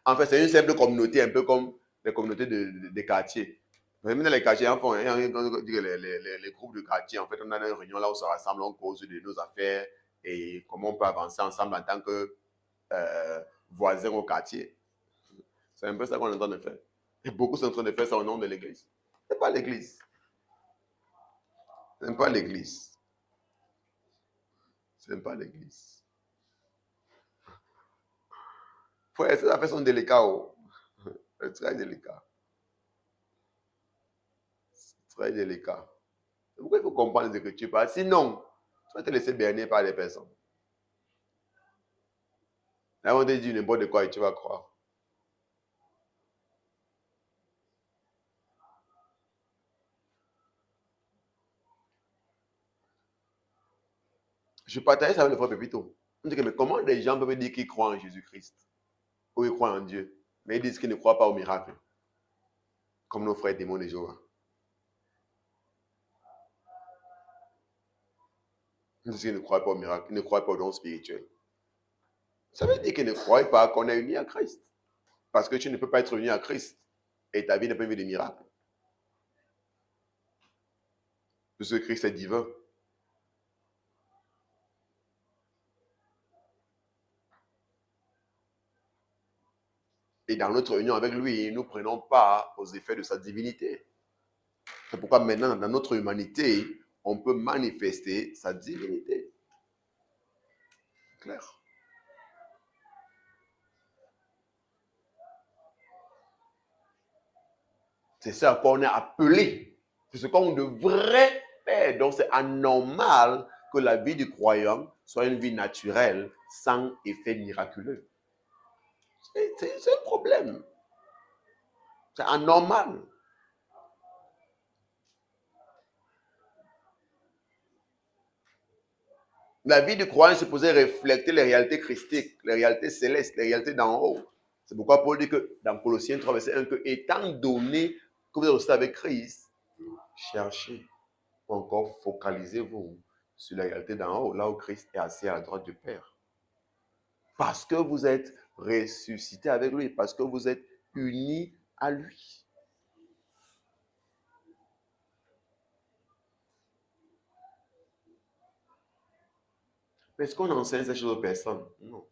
En fait, c'est une simple communauté, un peu comme les communautés des quartiers. Même dans les quartiers, en fait, les groupes de quartier, en fait, on a une réunion là où on se rassemble, on cause de nos affaires et comment on peut avancer ensemble en tant que voisins au quartier. C'est un peu ça qu'on est en train de faire. Et beaucoup sont en train de faire ça au nom de l'église. Ce n'est pas l'église. Ce n'est pas l'église. Ce n'est pas l'église. Frère, ces affaires sont délicates. Oh. C'est très délicat. C'est très délicat. C'est pourquoi il faut comprendre ce que tu parles. Sinon, tu vas te laisser berner par les personnes. Là, on te dit n'importe quoi et tu vas croire. Je partageais ça avec le frère Pépito. On dit que mais comment les gens peuvent dire qu'ils croient en Jésus-Christ ou ils croient en Dieu, mais ils disent qu'ils ne croient pas au miracle, comme nos frères témoins de Jéhovah. Ils disent qu'ils ne croient pas au miracle, ils ne croient pas au don spirituel. Ça veut dire qu'ils ne croient pas qu'on est unis à Christ. Parce que tu ne peux pas être uni à Christ et ta vie n'est pas une vie de miracle. Parce que Christ est divin. Et dans notre union avec lui, nous ne prenons part aux effets de sa divinité. C'est pourquoi maintenant, dans notre humanité, on peut manifester sa divinité. Clair. C'est ça qu'on est appelé. C'est ce qu'on devrait faire. Donc, c'est anormal que la vie du croyant soit une vie naturelle sans effet miraculeux. C'est un problème. C'est anormal. La vie du croyant est supposée refléter les réalités christiques, les réalités célestes, les réalités d'en haut. C'est pourquoi Paul dit que dans Colossiens 3, verset 1, que étant donné que vous êtes aussi avec Christ, cherchez, ou encore focalisez-vous sur la réalité d'en haut, là où Christ est assis à la droite du Père. Parce que vous êtes ressuscité avec lui, parce que vous êtes unis à lui. Mais est-ce qu'on enseigne ces choses aux personnes? Non.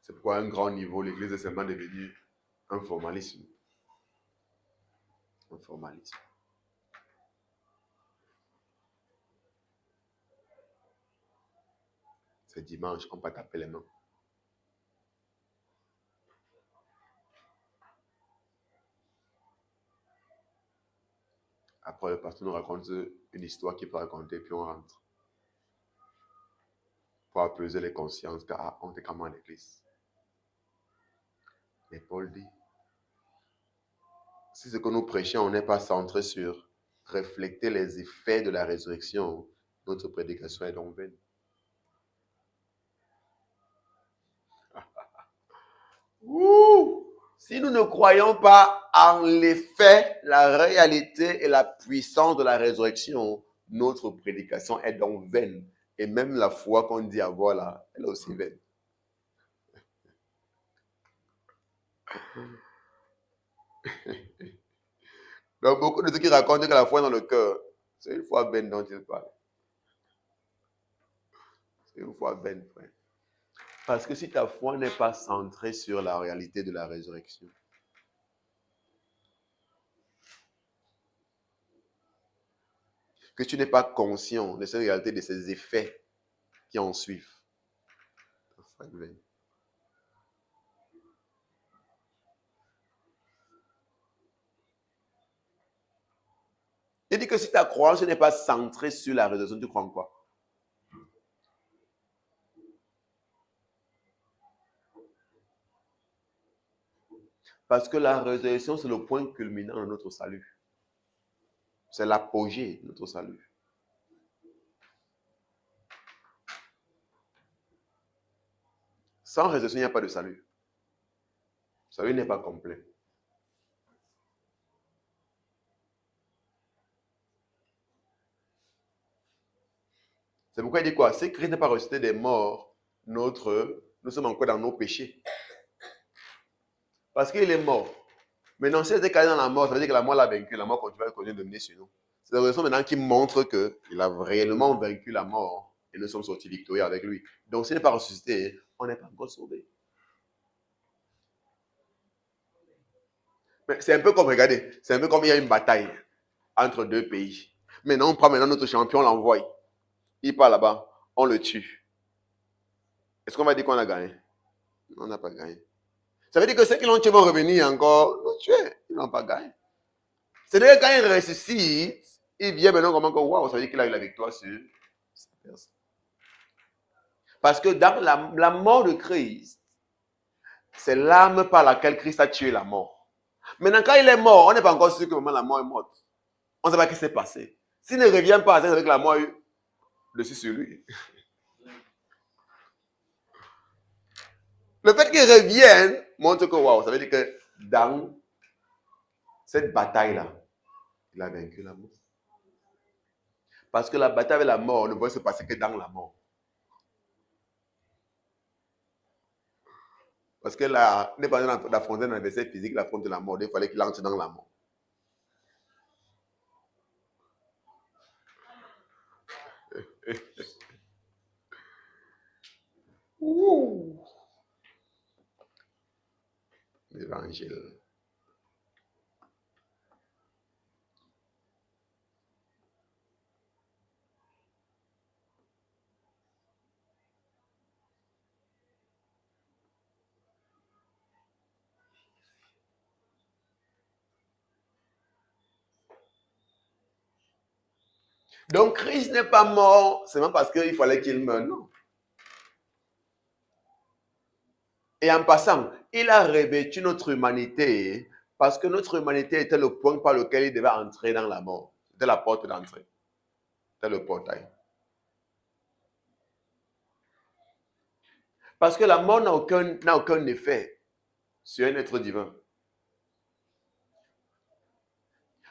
C'est pourquoi à un grand niveau, l'Église est seulement devenue un formalisme. Un formalisme. C'est dimanche, on va taper les mains. Après, le pasteur nous raconte une histoire qu'il peut raconter, puis on rentre. Pour apaiser les consciences, car on est quand même à l'église. Mais Paul dit, si ce que nous prêchons n'est pas centré sur refléter les effets de la résurrection, notre prédication est donc vaine. Si nous ne croyons pas en l'effet, la réalité et la puissance de la résurrection, notre prédication est donc vaine. Et même la foi qu'on dit avoir là, elle est aussi vaine. Donc beaucoup de ceux qui racontent que la foi est dans le cœur, c'est une foi vaine dont ils parlent. C'est une foi vaine, frère. Parce que si ta foi n'est pas centrée sur la réalité de la résurrection, que tu n'es pas conscient de cette réalité, de ces effets qui en suivent, ta foi est vaine. Il dit que si ta croyance n'est pas centrée sur la résurrection, tu crois en quoi? Parce que la résurrection, c'est le point culminant de notre salut. C'est l'apogée de notre salut. Sans résurrection, il n'y a pas de salut. Le salut n'est pas complet. C'est pourquoi il dit quoi? Si Christ n'est pas ressuscité des morts, nous sommes encore dans nos péchés. Parce qu'il est mort. Maintenant, s'il était calé dans la mort, ça veut dire que la mort l'a vaincu. La mort continue de dominer sur nous. C'est la raison maintenant qui montre qu'il a réellement vaincu la mort et nous sommes sortis victorieux avec lui. Donc, s'il n'est pas ressuscité, on n'est pas encore sauvé. Mais c'est un peu comme, regardez, c'est un peu comme il y a une bataille entre deux pays. Maintenant, on prend notre champion, on l'envoie. Il part là-bas, on le tue. Est-ce qu'on va dire qu'on a gagné? Non, on n'a pas gagné. Ça veut dire que ceux qui l'ont tué vont revenir encore nous tuer. Ils n'ont pas gagné. C'est-à-dire que quand il ressuscite, il vient maintenant comme encore, waouh, ça veut dire qu'il a eu la victoire sur sa personne. Parce que dans la mort de Christ, c'est l'arme par laquelle Christ a tué la mort. Maintenant, quand il est mort, on n'est pas encore sûr que vraiment la mort est morte. On ne sait pas ce qui s'est passé. S'il ne revient pas avec la mort dessus sur lui. Le fait qu'il revienne montre que, waouh, ça veut dire que dans cette bataille-là, Il a vaincu la mort. Parce que la bataille avec la mort ne peut se passer que dans la mort. Parce que là, n'est pas d'affronter un adversaire physique, l'affronter la mort. Il fallait qu'il entre dans la mort. L'évangile. Donc Christ n'est pas mort seulement parce qu'il fallait qu'il meure, non. Et en passant, il a revêtu notre humanité parce que notre humanité était le point par lequel il devait entrer dans la mort. C'était la porte d'entrée. C'était le portail. Parce que la mort n'a aucun effet sur un être divin.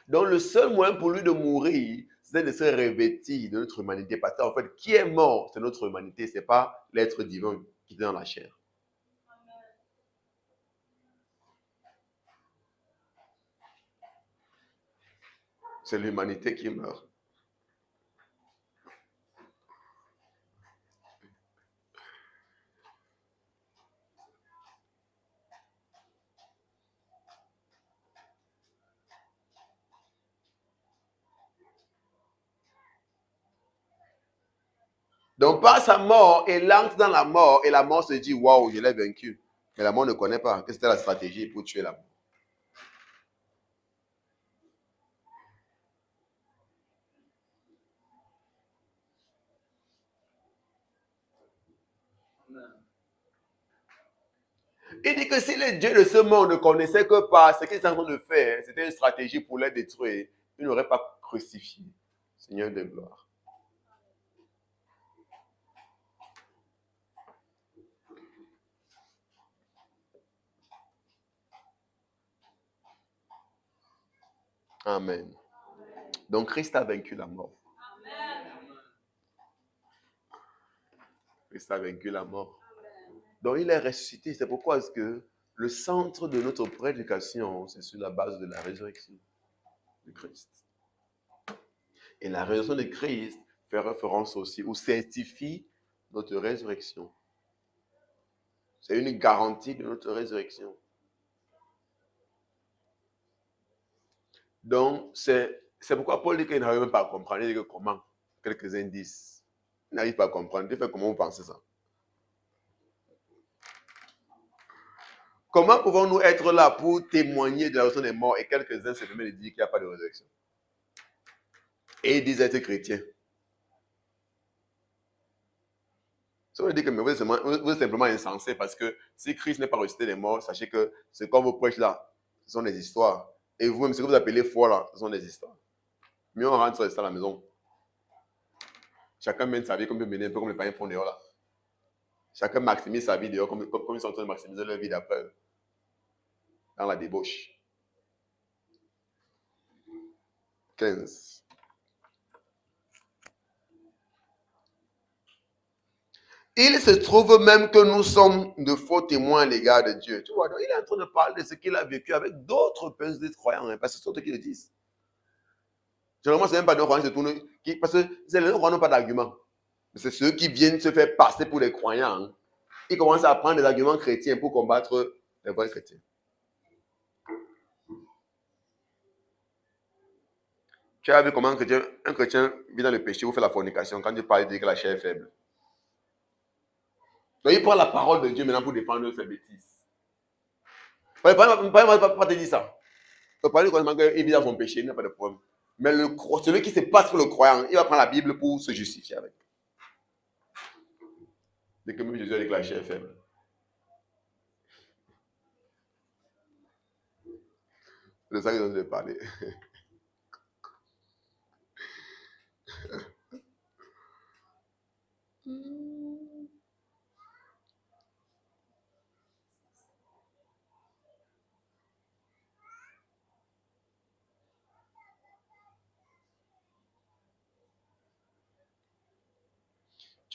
Donc le seul moyen pour lui de mourir, c'est de se revêtir de notre humanité. Parce qu'en fait, qui est mort, c'est notre humanité, ce n'est pas l'être divin qui est dans la chair. C'est l'humanité qui meurt. Donc, par sa mort, il entre dans la mort et la mort se dit, waouh, je l'ai vaincu. Mais la mort ne connaît pas que c'était la stratégie pour tuer la mort. Il dit que si les dieux de ce monde ne connaissaient que pas ce qu'ils sont en train de faire, c'était une stratégie pour les détruire, ils n'auraient pas crucifié Seigneur de gloire. Amen. Donc Christ a vaincu la mort. Christ a vaincu la mort. Donc il est ressuscité. C'est pourquoi est-ce que le centre de notre prédication, c'est sur la base de la résurrection de Christ. Et la résurrection de Christ fait référence aussi ou certifie notre résurrection. C'est une garantie de notre résurrection. Donc, c'est pourquoi Paul dit qu'il n'arrive même pas à comprendre. Il dit que comment? Quelques indices. Il n'arrive pas à comprendre. Il fait comment vous pensez ça? Comment pouvons-nous être là pour témoigner de la résurrection des morts et quelques-uns se permettent de dire qu'il n'y a pas de résurrection? Et ils disent être chrétiens. Ça veut dire que vous êtes simplement insensé parce que si Christ n'est pas ressuscité des morts, sachez que ce qu'on vous prêche là, ce sont des histoires. Et vous-même, ce que vous appelez foi là, ce sont des histoires. Mieux on rentre à la maison. Chacun mène sa vie comme il menait un peu comme les païens font dehors là. Chacun maximise sa vie dehors comme ils sont en train de maximiser leur vie d'après dans la débauche. 15. Il se trouve même que nous sommes de faux témoins à l'égard de Dieu. Tu vois, donc il est en train de parler de ce qu'il a vécu avec d'autres personnes croyants, hein, parce que c'est ceux qui le disent. Généralement, ce n'est même pas des croyants qui se tournent, parce que les croyants n'ont pas d'arguments. C'est ceux qui viennent se faire passer pour des croyants. Hein. Ils commencent à prendre des arguments chrétiens pour combattre les vrais chrétiens. Tu as vu comment un chrétien vit dans le péché ou fait la fornication quand il parle, il dit que la chair est faible. Donc il prend la parole de Dieu maintenant pour défendre ses bêtises. Pas te dire ça. Il parle qu'il vit dans son péché, il n'a pas de problème. Mais celui qui se passe pour le croyant, il va prendre la Bible pour se justifier avec. Dès que même Jésus a dit que la chair est faible. C'est ça qu'ils ont de parler.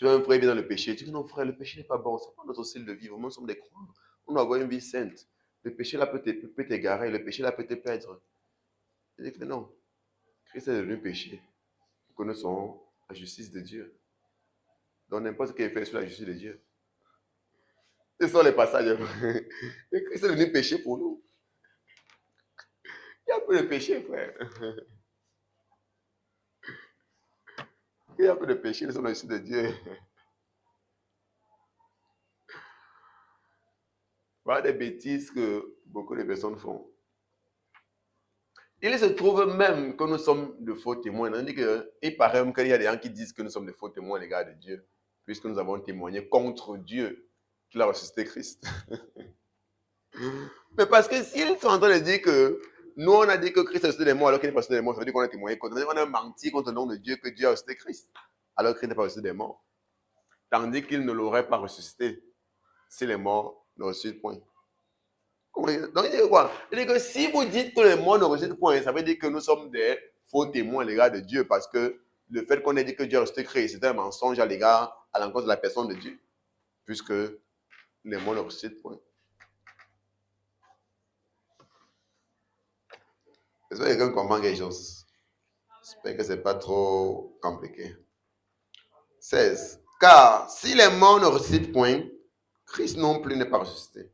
Tu vois un frère vient dans le péché. Tu dis non frère, le péché n'est pas bon. Ce n'est pas notre style de vie. Nous sommes des croyants. On doit avoir une vie sainte. Le péché là peut t'égarer. Le péché là peut te perdre. Il dit que non. Christ est devenu péché. Nous connaissons la justice de Dieu. Donc n'importe ce qu'il fait sur la justice de Dieu. Ce sont les passages. Et Christ est devenu péché pour nous. Il y a peu de péché, frère. Il y a peu de péché, nous sommes la justice de Dieu. Voilà des bêtises que beaucoup de personnes font. Il se trouve même que nous sommes de faux témoins. On dit qu'il paraît même qu'il y a des gens qui disent que nous sommes de faux témoins, les gars de Dieu, puisque nous avons témoigné contre Dieu qu'il a ressuscité Christ. Mais parce que s'ils sont en train de dire que nous, on a dit que Christ a ressuscité des morts alors qu'il n'est pas ressuscité des morts, ça veut dire qu'on a témoigné contre. Ça veut dire qu'on a menti contre le nom de Dieu que Dieu a ressuscité Christ alors qu'il n'est pas ressuscité des morts. Tandis qu'il ne l'aurait pas ressuscité si les morts ne ressuscitent point. Donc il dit quoi? Il dit que si vous dites que les morts ne ressuscitent point, ça veut dire que nous sommes des faux témoins à l'égard de Dieu parce que le fait qu'on ait dit que Dieu a ressuscité Christ, c'est un mensonge à l'égard, à l'encontre de la personne de Dieu, puisque les morts ne ressuscitent point. Est-ce que quelqu'un comprend quelque chose? J'espère que ce n'est pas trop compliqué. 16. Car si les morts ne ressuscitent point, Christ non plus n'est pas ressuscité.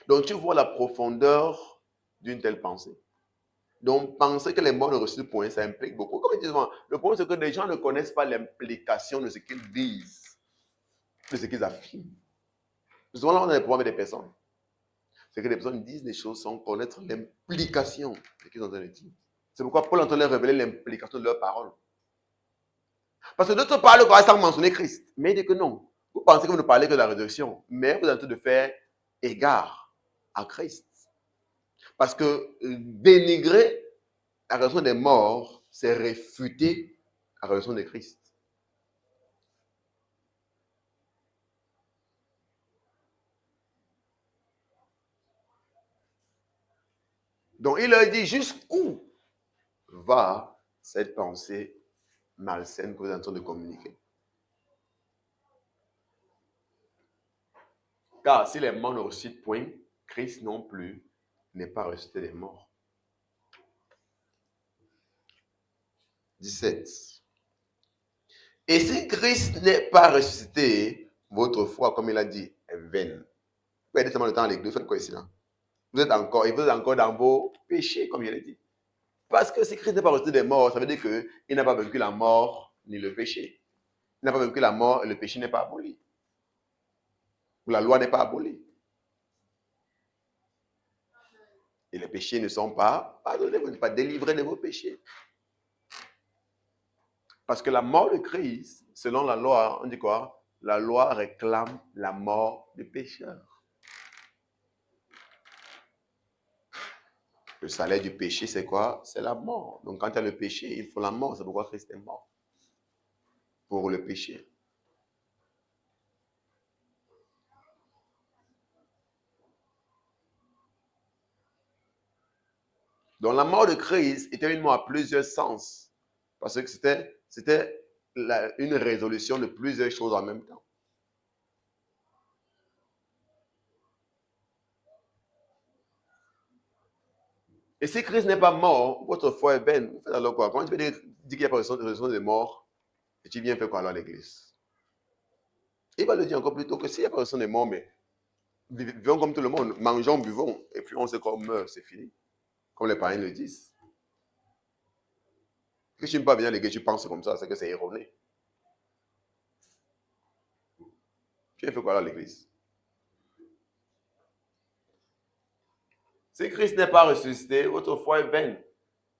Donc tu vois la profondeur d'une telle pensée. Donc penser que les morts ne ressuscitent point, ça implique beaucoup. Comme je dis souvent, le problème c'est que les gens ne connaissent pas l'implication de ce qu'ils disent, de ce qu'ils affirment. Souvent là on a des problèmes avec des personnes. C'est que les personnes disent des choses sans connaître l'implication de ce qu'ils ont en train de dire. C'est pourquoi Paul est en train de révéler l'implication de leurs paroles. Parce que d'autres parlent sans mentionner Christ. Mais il dit que non. Vous pensez que vous ne parlez que de la résurrection. Mais vous êtes en train de faire égard à Christ. Parce que dénigrer la résurrection des morts, c'est réfuter la résurrection de Christ. Donc il leur dit jusqu'où va cette pensée malsaine que vous êtes en train de communiquer. Car si les morts ne ressuscitent point, Christ non plus n'est pas ressuscité des morts. 17. Et si Christ n'est pas ressuscité, votre foi, comme il a dit, est vaine. Vous perdez seulement le temps à l'église, faites quoi ici là? Vous êtes encore dans vos péchés, comme il a dit. Parce que si Christ n'est pas ressuscité des morts, ça veut dire qu'il n'a pas vaincu la mort ni le péché. Il n'a pas vaincu la mort et le péché n'est pas aboli. Ou la loi n'est pas abolie. Et les péchés ne sont pas pardonnés, vous n'êtes pas délivrés de vos péchés. Parce que la mort de Christ, selon la loi, on dit quoi? La loi réclame la mort du pécheur. Le salaire du péché, c'est quoi? C'est la mort. Donc quand il y a le péché, il faut la mort. C'est pourquoi Christ est mort. Pour le péché. Donc la mort de Christ était une mort à plusieurs sens. Parce que c'était une résolution de plusieurs choses en même temps. Et si Christ n'est pas mort, votre foi est vaine. Vous faites alors quoi? Comment tu peux dire qu'il n'y a pas de résolution des morts et tu viens faire quoi alors à l'église? Il va le dire encore plus tôt que s'il n'y a pas de résolution des morts, mais vivons comme tout le monde, mangeons, buvons, et puis on sait qu'on meurt, c'est fini. Comme les parents le disent. Que tu ne peux pas venir à l'église, tu penses comme ça, c'est que c'est erroné. Tu viens faire quoi alors à l'église? Si Christ n'est pas ressuscité, votre foi est vaine.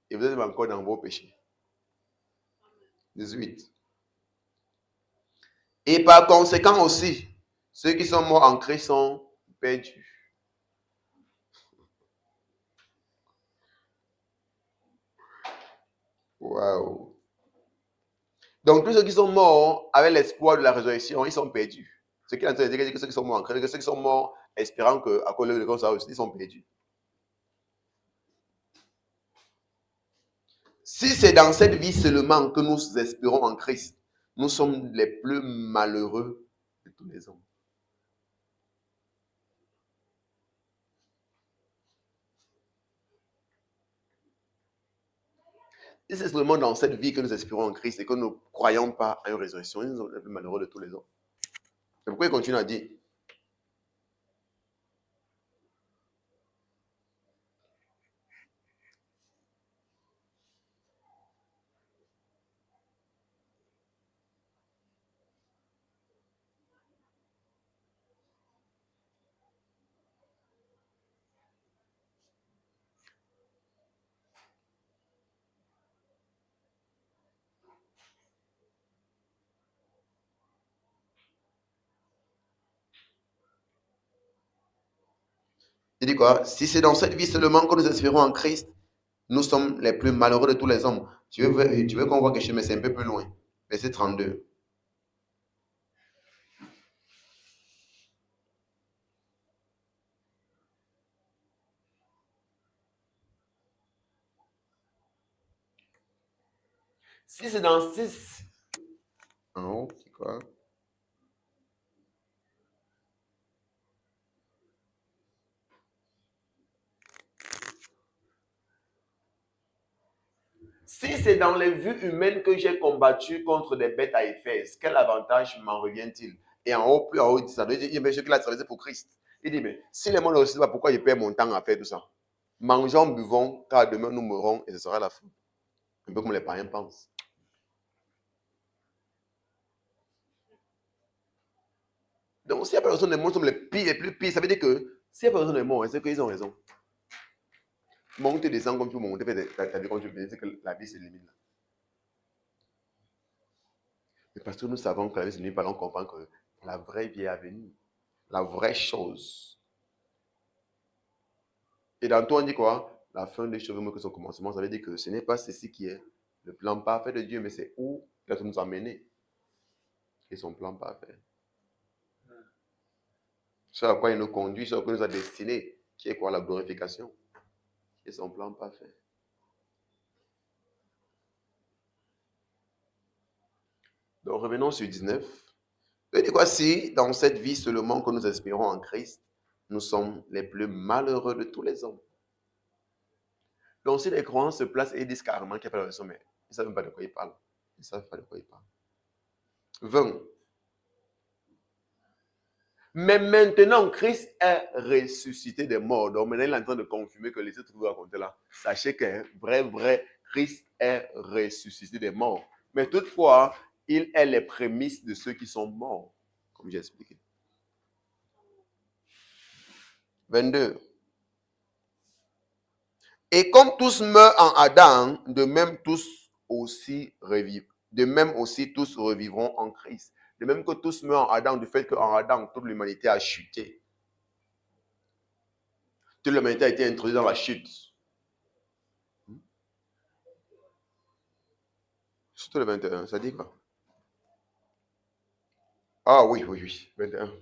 Et vous êtes encore dans vos péchés. 18. Et par conséquent aussi, ceux qui sont morts en Christ sont perdus. Waouh. Donc tous ceux qui sont morts avec l'espoir de la résurrection, ils sont perdus. Ce qui est en train de dire que ceux qui sont morts en Christ, que ceux qui sont morts espérant qu'à cause de ça aussi, ils sont perdus. Si c'est dans cette vie seulement que nous espérons en Christ, nous sommes les plus malheureux de tous les hommes. Et c'est seulement dans cette vie que nous espérons en Christ et que nous ne croyons pas à une résurrection. Nous sommes les plus malheureux de tous les hommes. C'est pourquoi il continue à dire. Il dit quoi? Si c'est dans cette vie seulement que nous espérons en Christ, nous sommes les plus malheureux de tous les hommes. Tu veux qu'on voit quelque chose, mais c'est un peu plus loin. Verset 32. Si c'est dans 6. En haut, c'est quoi? Si c'est dans les vues humaines que j'ai combattu contre des bêtes à Éphèse, quel avantage m'en revient-il? Et en haut, plus en haut, ça veut dire, mais ce qu'il a traversé pour Christ. Il dit, mais si les gens ne réussissent pas, pourquoi je perds mon temps à faire tout ça? Mangeons, buvons, car demain nous mourrons et ce sera la fin. Un peu comme les païens pensent. Donc, si la personne des morts sont les plus pires, ça veut dire que si la personne est morte, c'est qu'ils ont raison. Monte, descend comme tout le monde, t'as dit comme tu veux, c'est que la vie s'élimine. Mais parce que nous savons que la vie s'élimine, on comprend que la vraie vie est à venir. La vraie chose. Et dans tout, on dit quoi? La fin des choses que son commencement, ça veut dire que ce n'est pas ceci qui est le plan parfait de Dieu, mais c'est où il a nous amener. Et son plan parfait. Ce à quoi il nous conduit, ce à quoi il nous a destiné, qui est quoi? La glorification. Et son plan parfait. Donc revenons sur 19. Il dit quoi? Si dans cette vie seulement que nous espérons en Christ, nous sommes les plus malheureux de tous les hommes. Donc si les croyants se placent et disent carrément qu'il n'y a pas de raison, mais ils ne savent même pas de quoi ils parlent. Ils ne savent pas de quoi ils parlent. 20. Mais maintenant, Christ est ressuscité des morts. Donc maintenant, il est en train de confirmer que les autres vous raconter là. Sachez que vrai, Christ est ressuscité des morts. Mais toutefois, il est les prémices de ceux qui sont morts, comme j'ai expliqué. 22. Et comme tous meurent en Adam, de même aussi tous revivront en Christ. De même que tous meurent en Adam, du fait qu'en Adam, toute l'humanité a chuté. Toute l'humanité a été introduite dans la chute. Surtout le 21, ça dit quoi? Ah oui, 21.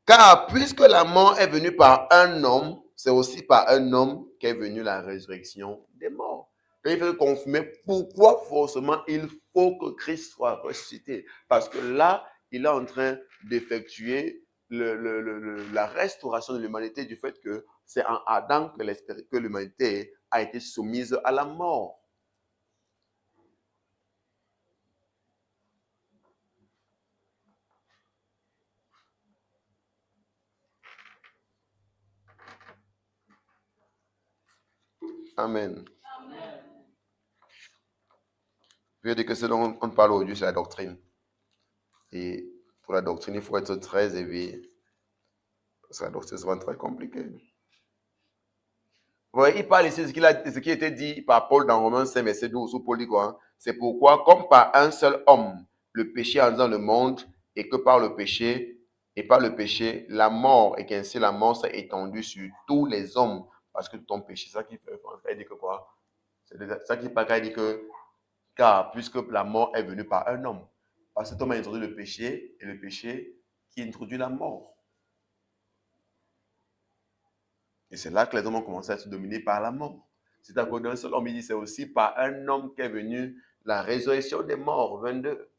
Car puisque la mort est venue par un homme, c'est aussi par un homme qu'est venue la résurrection des morts. Et il faut confirmer pourquoi forcément il faut que Christ soit ressuscité. Parce que là, il est en train d'effectuer la restauration de l'humanité du fait que c'est en Adam que l'humanité a été soumise à la mort. Amen. Je veux dire que ce dont on parle aujourd'hui, c'est la doctrine. Et pour la doctrine, il faut être très éveillé. Parce que la doctrine, c'est vraiment très compliqué. Ouais, il parle ici de ce qui a été dit par Paul dans Romains 5, verset 12, où Paul dit quoi? C'est pourquoi, comme par un seul homme, le péché entre dans le monde, et que par le péché, la mort, et qu'ainsi la mort s'est étendue sur tous les hommes, parce que ton péché, c'est ça qui fait référence. Il dit que quoi? C'est ça qui parle, il dit que, car puisque la mort est venue par un homme, parce que cet homme a introduit le péché, et le péché qui introduit la mort. Et c'est là que les hommes ont commencé à être dominés par la mort. C'est à cause d'un seul homme, il dit, c'est aussi par un homme qu'est venue la résurrection des morts, 22.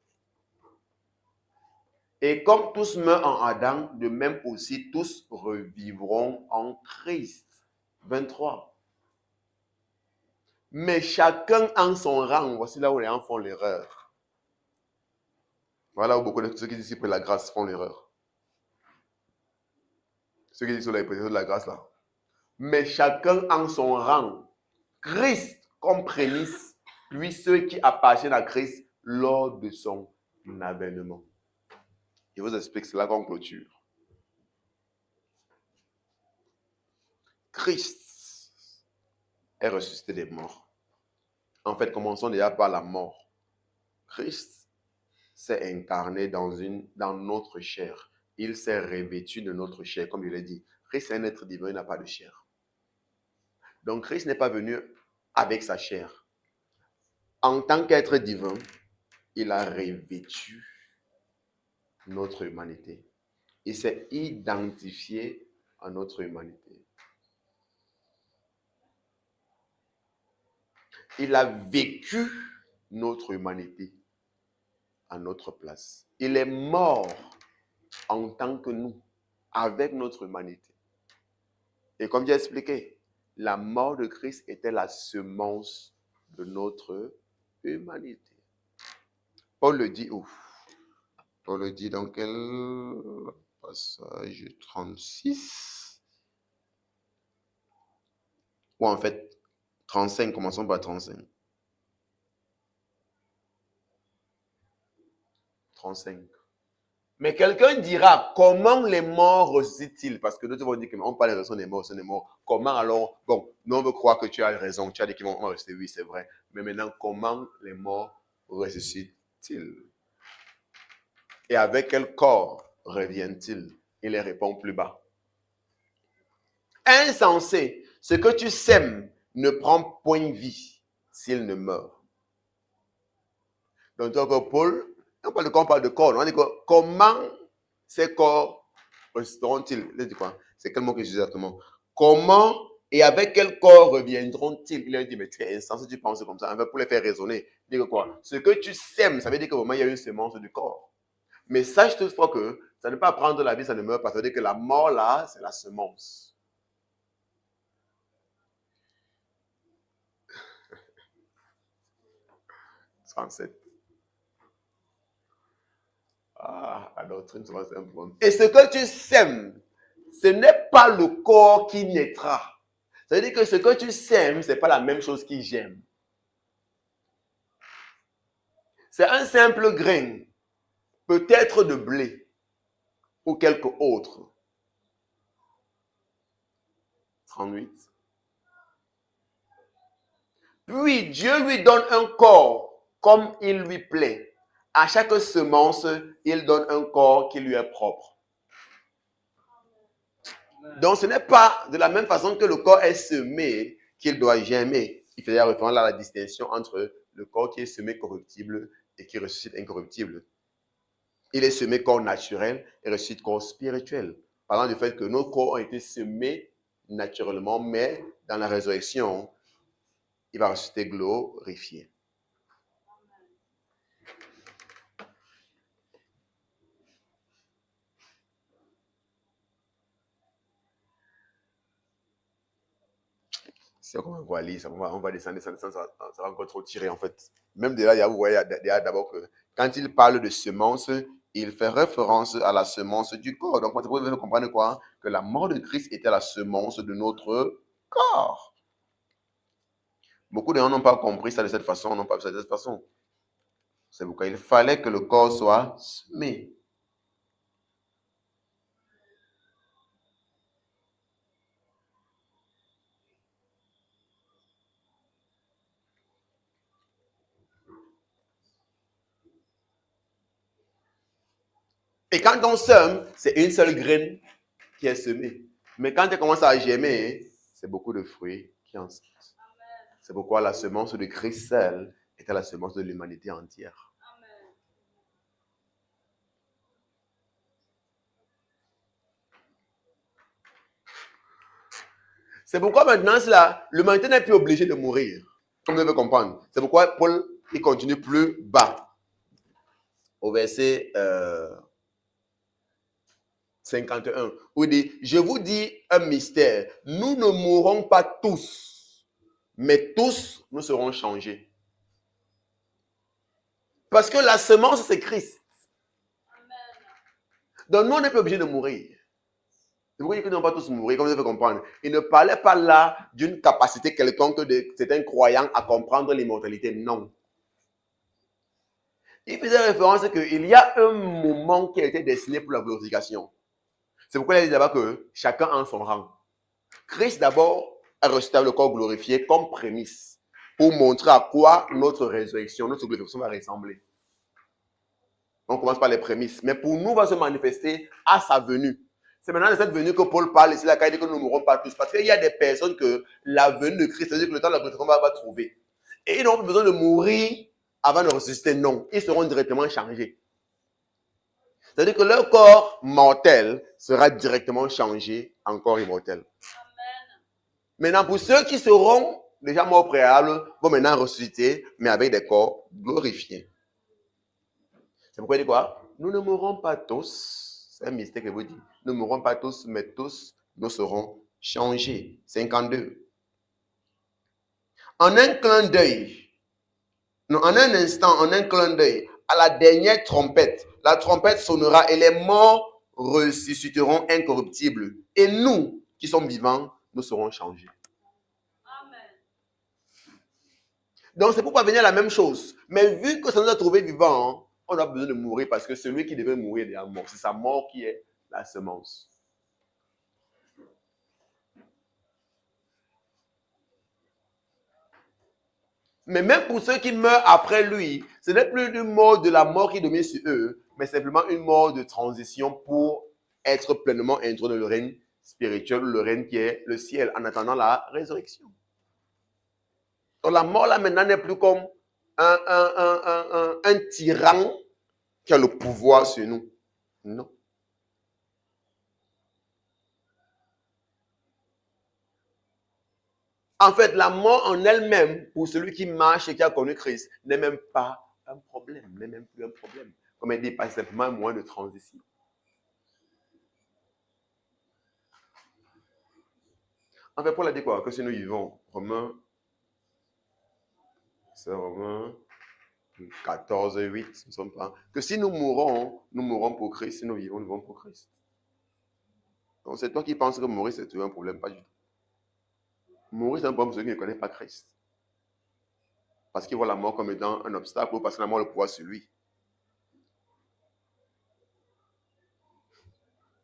Et comme tous meurent en Adam, de même aussi tous revivront en Christ. 23. Mais chacun en son rang. Voici là où les gens font l'erreur. Voilà où beaucoup de ceux qui disent pour la grâce font l'erreur. Ceux qui disent sur la hypothèse de la grâce là. Mais chacun en son rang. Christ comme prémisse, puis ceux qui appartiennent à Christ lors de son avènement. Je vous explique cela comme clôture. Christ est ressuscité des morts. En fait, commençons déjà par la mort. Christ s'est incarné dans notre chair. Il s'est revêtu de notre chair, comme je l'ai dit. Christ est un être divin, il n'a pas de chair. Donc, Christ n'est pas venu avec sa chair. En tant qu'être divin, il a revêtu notre humanité. Il s'est identifié à notre humanité. Il a vécu notre humanité à notre place. Il est mort en tant que nous, avec notre humanité. Et comme j'ai expliqué, la mort de Christ était la semence de notre humanité. Paul le dit où? Paul le dit dans quel passage? 36? Ou en fait, 35, commençons par 35. 35. Mais quelqu'un dira, comment les morts ressuscitent-ils? Parce que d'autres vont dire qu'on parle de la raison des morts, c'est des morts. Comment alors? Bon, nous on veut croire que tu as raison, tu as dit qu'ils vont rester, oui, c'est vrai. Mais maintenant, comment les morts ressuscitent-ils? Et avec quel corps reviennent-ils? Il les répond plus bas. Insensé, ce que tu sèmes ne prend point vie s'il ne meurt. Donc, Paul, on parle de corps, on parle de corps. On dit que, comment ces corps ressusciteront-ils? Il dit quoi? C'est quel mot que je dis exactement? Comment et avec quel corps reviendront-ils? Il a dit, mais tu es insensé, tu penses comme ça. Pour les faire raisonner, il dit que quoi? Ce que tu sèmes, ça veut dire qu'au moment il y a une semence du corps. Mais sache toutefois que ça n'est pas prendre la vie, ça ne meurt pas. Ça veut dire que la mort là, c'est la semence. « 37. Ah, la doctrine, c'est un peu. Et ce que tu sèmes, ce n'est pas le corps qui naîtra. Ça veut dire que ce que tu sèmes, ce n'est pas la même chose qui germe. C'est un simple grain, peut-être de blé ou quelque autre. 38. Puis Dieu lui donne un corps comme il lui plaît. À chaque semence, il donne un corps qui lui est propre. Donc, ce n'est pas de la même façon que le corps est semé qu'il doit germer. Il faisait référence à la distinction entre le corps qui est semé corruptible et qui ressuscite incorruptible. Il est semé corps naturel et ressuscite corps spirituel. Parlant du fait que nos corps ont été semés naturellement, mais dans la résurrection, il va ressusciter glorifié. C'est comme un voilier, on va descendre, ça va encore trop tirer en fait. Même de là, vous voyez d'abord que quand il parle de semence, il fait référence à la semence du corps. Donc, vous pouvez comprendre quoi? Que la mort de Christ était la semence de notre corps. Beaucoup de gens n'ont pas compris ça de cette façon, n'ont pas vu ça de cette façon. C'est pourquoi il fallait que le corps soit semé. Et quand on sème, c'est une seule graine qui est semée. Mais quand elle commence à germer, c'est beaucoup de fruits qui en sortent. C'est pourquoi la semence de Christ seul était la semence de l'humanité entière. C'est pourquoi maintenant, l'humanité n'est plus obligée de mourir. Comme vous devez comprendre. C'est pourquoi Paul, il continue plus bas. Au verset 51, où il dit, je vous dis un mystère, nous ne mourrons pas tous, mais tous nous serons changés. Parce que la semence, c'est Christ. Donc nous, on n'est pas obligé de mourir. C'est pourquoi il dit que nous n'allons pas tous mourir, comme vous devez comprendre. Il ne parlait pas là d'une capacité quelconque de certains croyants à comprendre l'immortalité. Non. Il faisait référence qu'il y a un moment qui a été destiné pour la glorification. C'est pourquoi il dit là-bas que chacun en son rang. Christ d'abord a reçu le corps glorifié comme prémisse pour montrer à quoi notre résurrection, notre glorification va ressembler. On commence par les prémices. Mais pour nous, va se manifester à sa venue. C'est maintenant de cette venue que Paul parle ici, là, quand il dit que nous ne mourrons pas tous. Parce qu'il y a des personnes que la venue de Christ, c'est-à-dire que le temps de la glorification va trouver. Et ils n'ont pas besoin de mourir avant de ressusciter. Non, ils seront directement changés. C'est-à-dire que leur corps mortel sera directement changé en corps immortel. Amen. Maintenant, pour ceux qui seront déjà morts au préalable, vont maintenant ressusciter, mais avec des corps glorifiés. C'est pourquoi il dit quoi? Nous ne mourrons pas tous. C'est un mystère que vous dites. Nous ne mourrons pas tous, mais tous, nous serons changés. 52. En un clin d'œil, non, en un instant, en un clin d'œil, à la dernière trompette, la trompette sonnera et les morts ressusciteront incorruptibles. Et nous, qui sommes vivants, nous serons changés. Amen. Donc, c'est pour parvenir à la même chose. Mais vu que ça nous a trouvé vivants, on a besoin de mourir parce que celui qui devait mourir est déjà mort. C'est sa mort qui est la semence. Mais même pour ceux qui meurent après lui, ce n'est plus une mort de la mort qui domine sur eux, mais simplement une mort de transition pour être pleinement introduit dans le règne spirituel, le règne qui est le ciel, en attendant la résurrection. Donc la mort là maintenant n'est plus comme un tyran qui a le pouvoir sur nous. Non. En fait, la mort en elle-même, pour celui qui marche et qui a connu Christ, n'est même pas un problème, n'est même plus un problème. Comme il dit, pas simplement un moyen de transition. En fait, Paul a dit quoi? Que si nous vivons, c'est Romains 14, 8, nous ne sommes pas. Que si nous mourrons pour Christ. Si nous vivons, nous vivons pour Christ. Donc c'est toi qui penses que mourir, c'est un problème, pas du tout. Mourir, c'est un problème pour ceux qui ne connaissent pas Christ. Parce qu'ils voient la mort comme étant un obstacle ou parce que la mort a le pouvoir sur lui.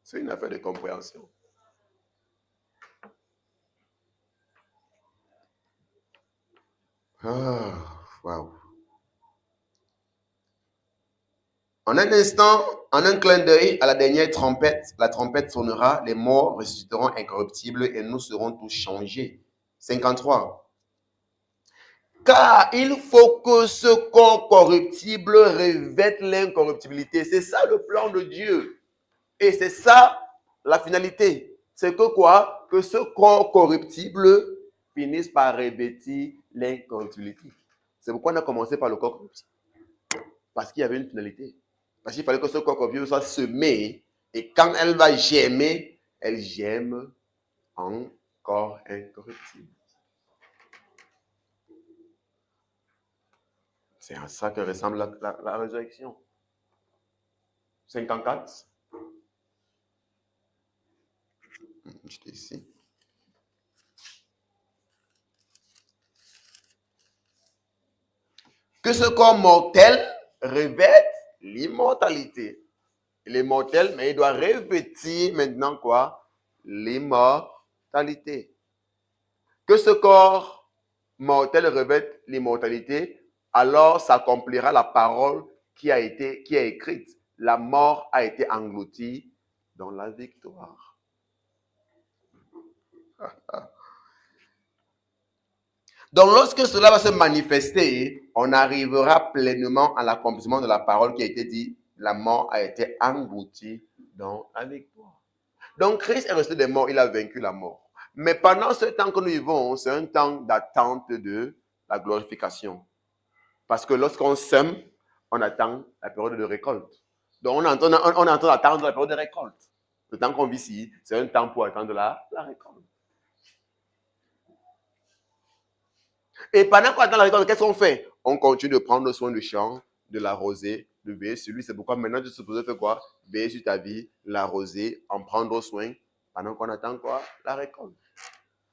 C'est une affaire de compréhension. Wow. En un instant, en un clin d'œil, à la dernière trompette, la trompette sonnera, les morts ressusciteront incorruptibles et nous serons tous changés. 53. Car il faut que ce corps corruptible revête l'incorruptibilité. C'est ça le plan de Dieu. Et c'est ça la finalité. C'est que quoi? Que ce corps corruptible finisse par revêtir l'incorruptibilité. C'est pourquoi on a commencé par le corps corruptible. Parce qu'il y avait une finalité. Parce qu'il fallait que ce corps corruptible soit semé. Et quand elle va germer, elle germe en corps incorruptible. C'est à ça que ressemble la résurrection. 54. J'étais ici. Que ce corps mortel revête l'immortalité. Il est mortel, mais il doit revêtir maintenant quoi? L'immortalité. Que ce corps mortel revête l'immortalité, alors s'accomplira la parole qui est écrite. La mort a été engloutie dans la victoire. Donc, lorsque cela va se manifester, on arrivera pleinement à l'accomplissement de la parole qui a été dit. La mort a été engloutie dans la victoire. Donc, Christ est resté des morts, il a vaincu la mort. Mais pendant ce temps que nous vivons, c'est un temps d'attente de la glorification. Parce que lorsqu'on sème, on attend la période de récolte. Donc, on est en train d'attendre la période de récolte. Le temps qu'on vit ici, c'est un temps pour attendre la récolte. Et pendant qu'on attend la récolte, qu'est-ce qu'on fait? On continue de prendre soin du champ, de l'arroser, de veiller sur lui. C'est pourquoi maintenant tu es supposé faire quoi? Veiller sur ta vie, l'arroser, en prendre soin, pendant qu'on attend quoi? La récolte.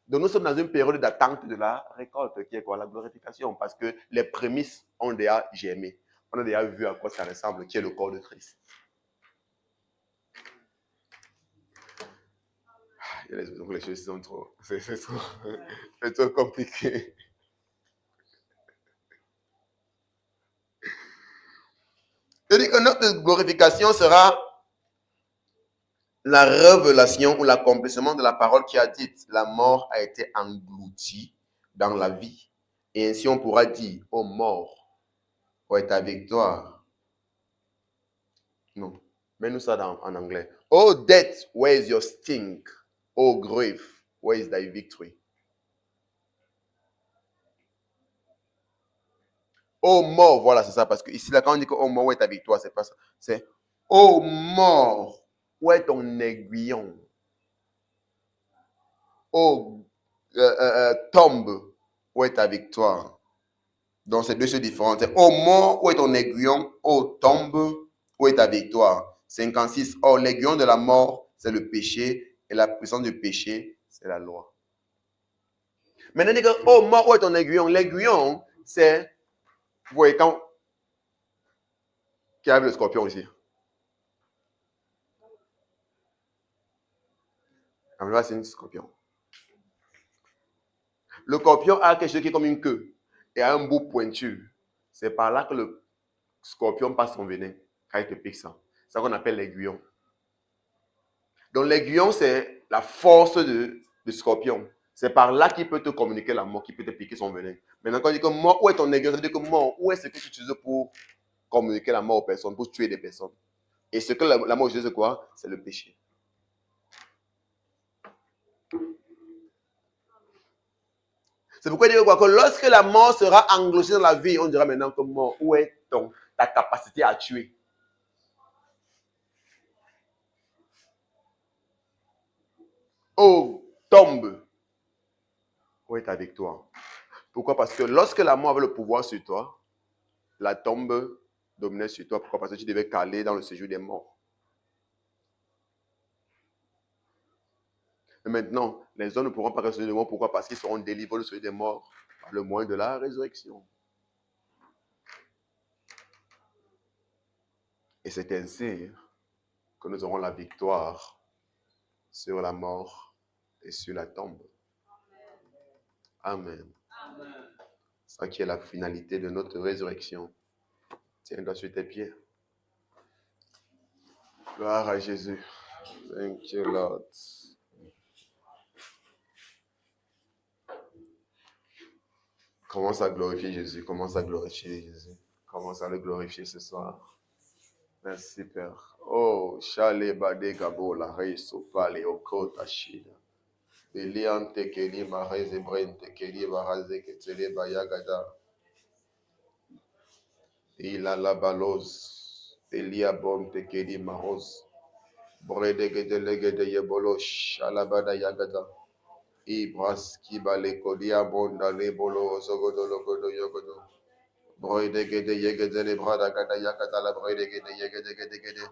Donc nous sommes dans une période d'attente de la récolte, qui est quoi? La glorification, parce que les prémices ont déjà germé. On a déjà vu à quoi ça ressemble, qui est le corps de Christ. Les choses sont trop, c'est trop compliqué. C'est-à-dire que notre glorification sera la révélation ou l'accomplissement de la parole qui a dit la mort a été engloutie dans la vie. Et ainsi on pourra dire, oh mort, où est ta victoire? Non, mets-nous ça en anglais. Oh death, where is your sting? Oh grave, where is thy victory? Oh mort, voilà, c'est ça. Parce que ici, là, quand on dit que oh mort, où est ta victoire, c'est pas ça. C'est oh mort, où est ton aiguillon? Oh tombe, où est ta victoire? Donc, c'est deux choses différentes. Oh mort, où est ton aiguillon? Oh tombe, où est ta victoire? 56. Oh, l'aiguillon de la mort, c'est le péché. Et la puissance du péché, c'est la loi. Maintenant, dit que oh mort, où est ton aiguillon? L'aiguillon, c'est, vous voyez, quand qui arrive le scorpion ici. Là, c'est un scorpion. Le scorpion a quelque chose qui est comme une queue et a un bout pointu. C'est par là que le scorpion passe son venin quand il te pique ça. C'est ça qu'on appelle l'aiguillon. Donc l'aiguillon, c'est la force du scorpion. C'est par là qu'il peut te communiquer la mort, qu'il peut te piquer son venin. Maintenant, quand on dit que mort, où est ton aiguillon? Ça veut dire que mort, où est-ce que tu utilises pour communiquer la mort aux personnes, pour tuer des personnes? Et ce que la mort utilise, c'est quoi? C'est le péché. C'est pourquoi il dit que lorsque la mort sera englobée dans la vie, on dira maintenant que mort, où est ta capacité à tuer? Oh, tombe, où est ta victoire? Pourquoi? Parce que lorsque la mort avait le pouvoir sur toi, la tombe dominait sur toi. Pourquoi? Parce que tu devais caler dans le séjour des morts. Et maintenant, les hommes ne pourront pas ressusciter des morts. Pourquoi? Parce qu'ils seront délivrés du séjour des morts par le moyen de la résurrection. Et c'est ainsi que nous aurons la victoire sur la mort et sur la tombe. Amen. C'est ça qui est la finalité de notre résurrection. Tiens-toi sur tes pieds. Gloire à Jésus. Thank you, Lord. Commence à glorifier Jésus. Commence à glorifier Jésus. Commence à le glorifier ce soir. Merci, Père. Oh, Shale Bade Gabo, la Reiso, Pale, Okota Shida. Beliante Keli Mareze Brente, Keli Baraze, Ketele Bayagada. Ila la Balos, Elia Bonte, Keli Maros. Brede Gedelegede Yebolosh, Alabada Yagada. Ibras Kibale Kodia Bonda Lebolo, Zogodo Logodo Yogodo. Brede Gede Yegede Lebrada Gada Yakata, la Brede Gede Yegede Gede.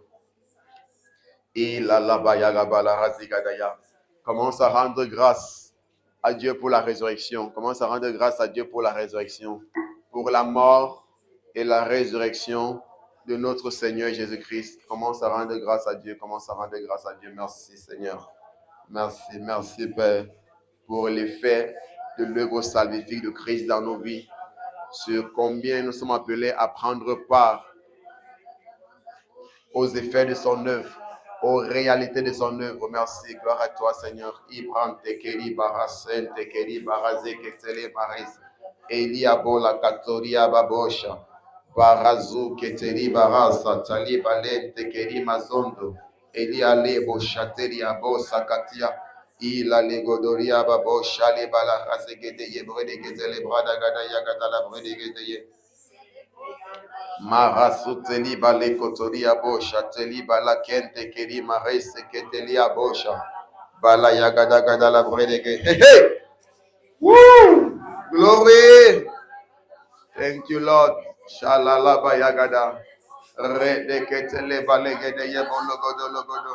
Commence à rendre grâce à Dieu pour la résurrection. Commence à rendre grâce à Dieu pour la résurrection. Pour la mort et la résurrection de notre Seigneur Jésus-Christ. Commence à rendre grâce à Dieu. Commence à rendre grâce à Dieu. Merci Seigneur. Merci, merci Père pour l'effet de l'œuvre salvifique de Christ dans nos vies. Sur combien nous sommes appelés à prendre part aux effets de son œuvre, aux réalités de son œuvre. Merci, gloire à toi, Seigneur. Ibran tekeri barasen tekeri baraze ketele baris. Eliabo la katoria babosha. Barazu keteri barasa tali balen tekeri mazondo. Elia lebo shateri abo sakatia. Ila legodoria babosha le bala razegede yebrede ketele brada gada yagada la brede gede ye. Marasuteli bale kotori abosha teli bala kente keri marese keteli abosha bala yagada gada la bredege. Hey hey! Woo! Glory! Thank you, Lord. Shalala bayagada. Rede ketele balege de yebolo godo logodo.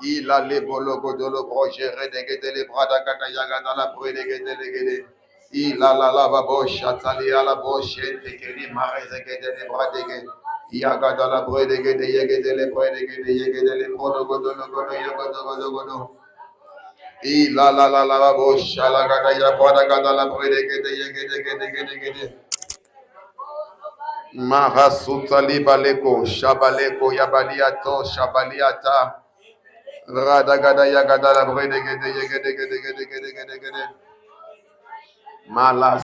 Ila le bolo godo lo projet rede de le brada gada yagada la bredege de legede. Ila la la babosha tali ala boshe tekeli marese gede le bradege. Yagada la bredege de yegede le bredege de yegede le brodo godo logodo yogodo godo godo. Ila la la la babosha la gada ya brada gada la bredege de yegede gede gede. Mahasutali baleko, shabaleko, yabaliato, shabaliata, radagada yagada la bredegede yegede gede gede gede gede gede. Malas.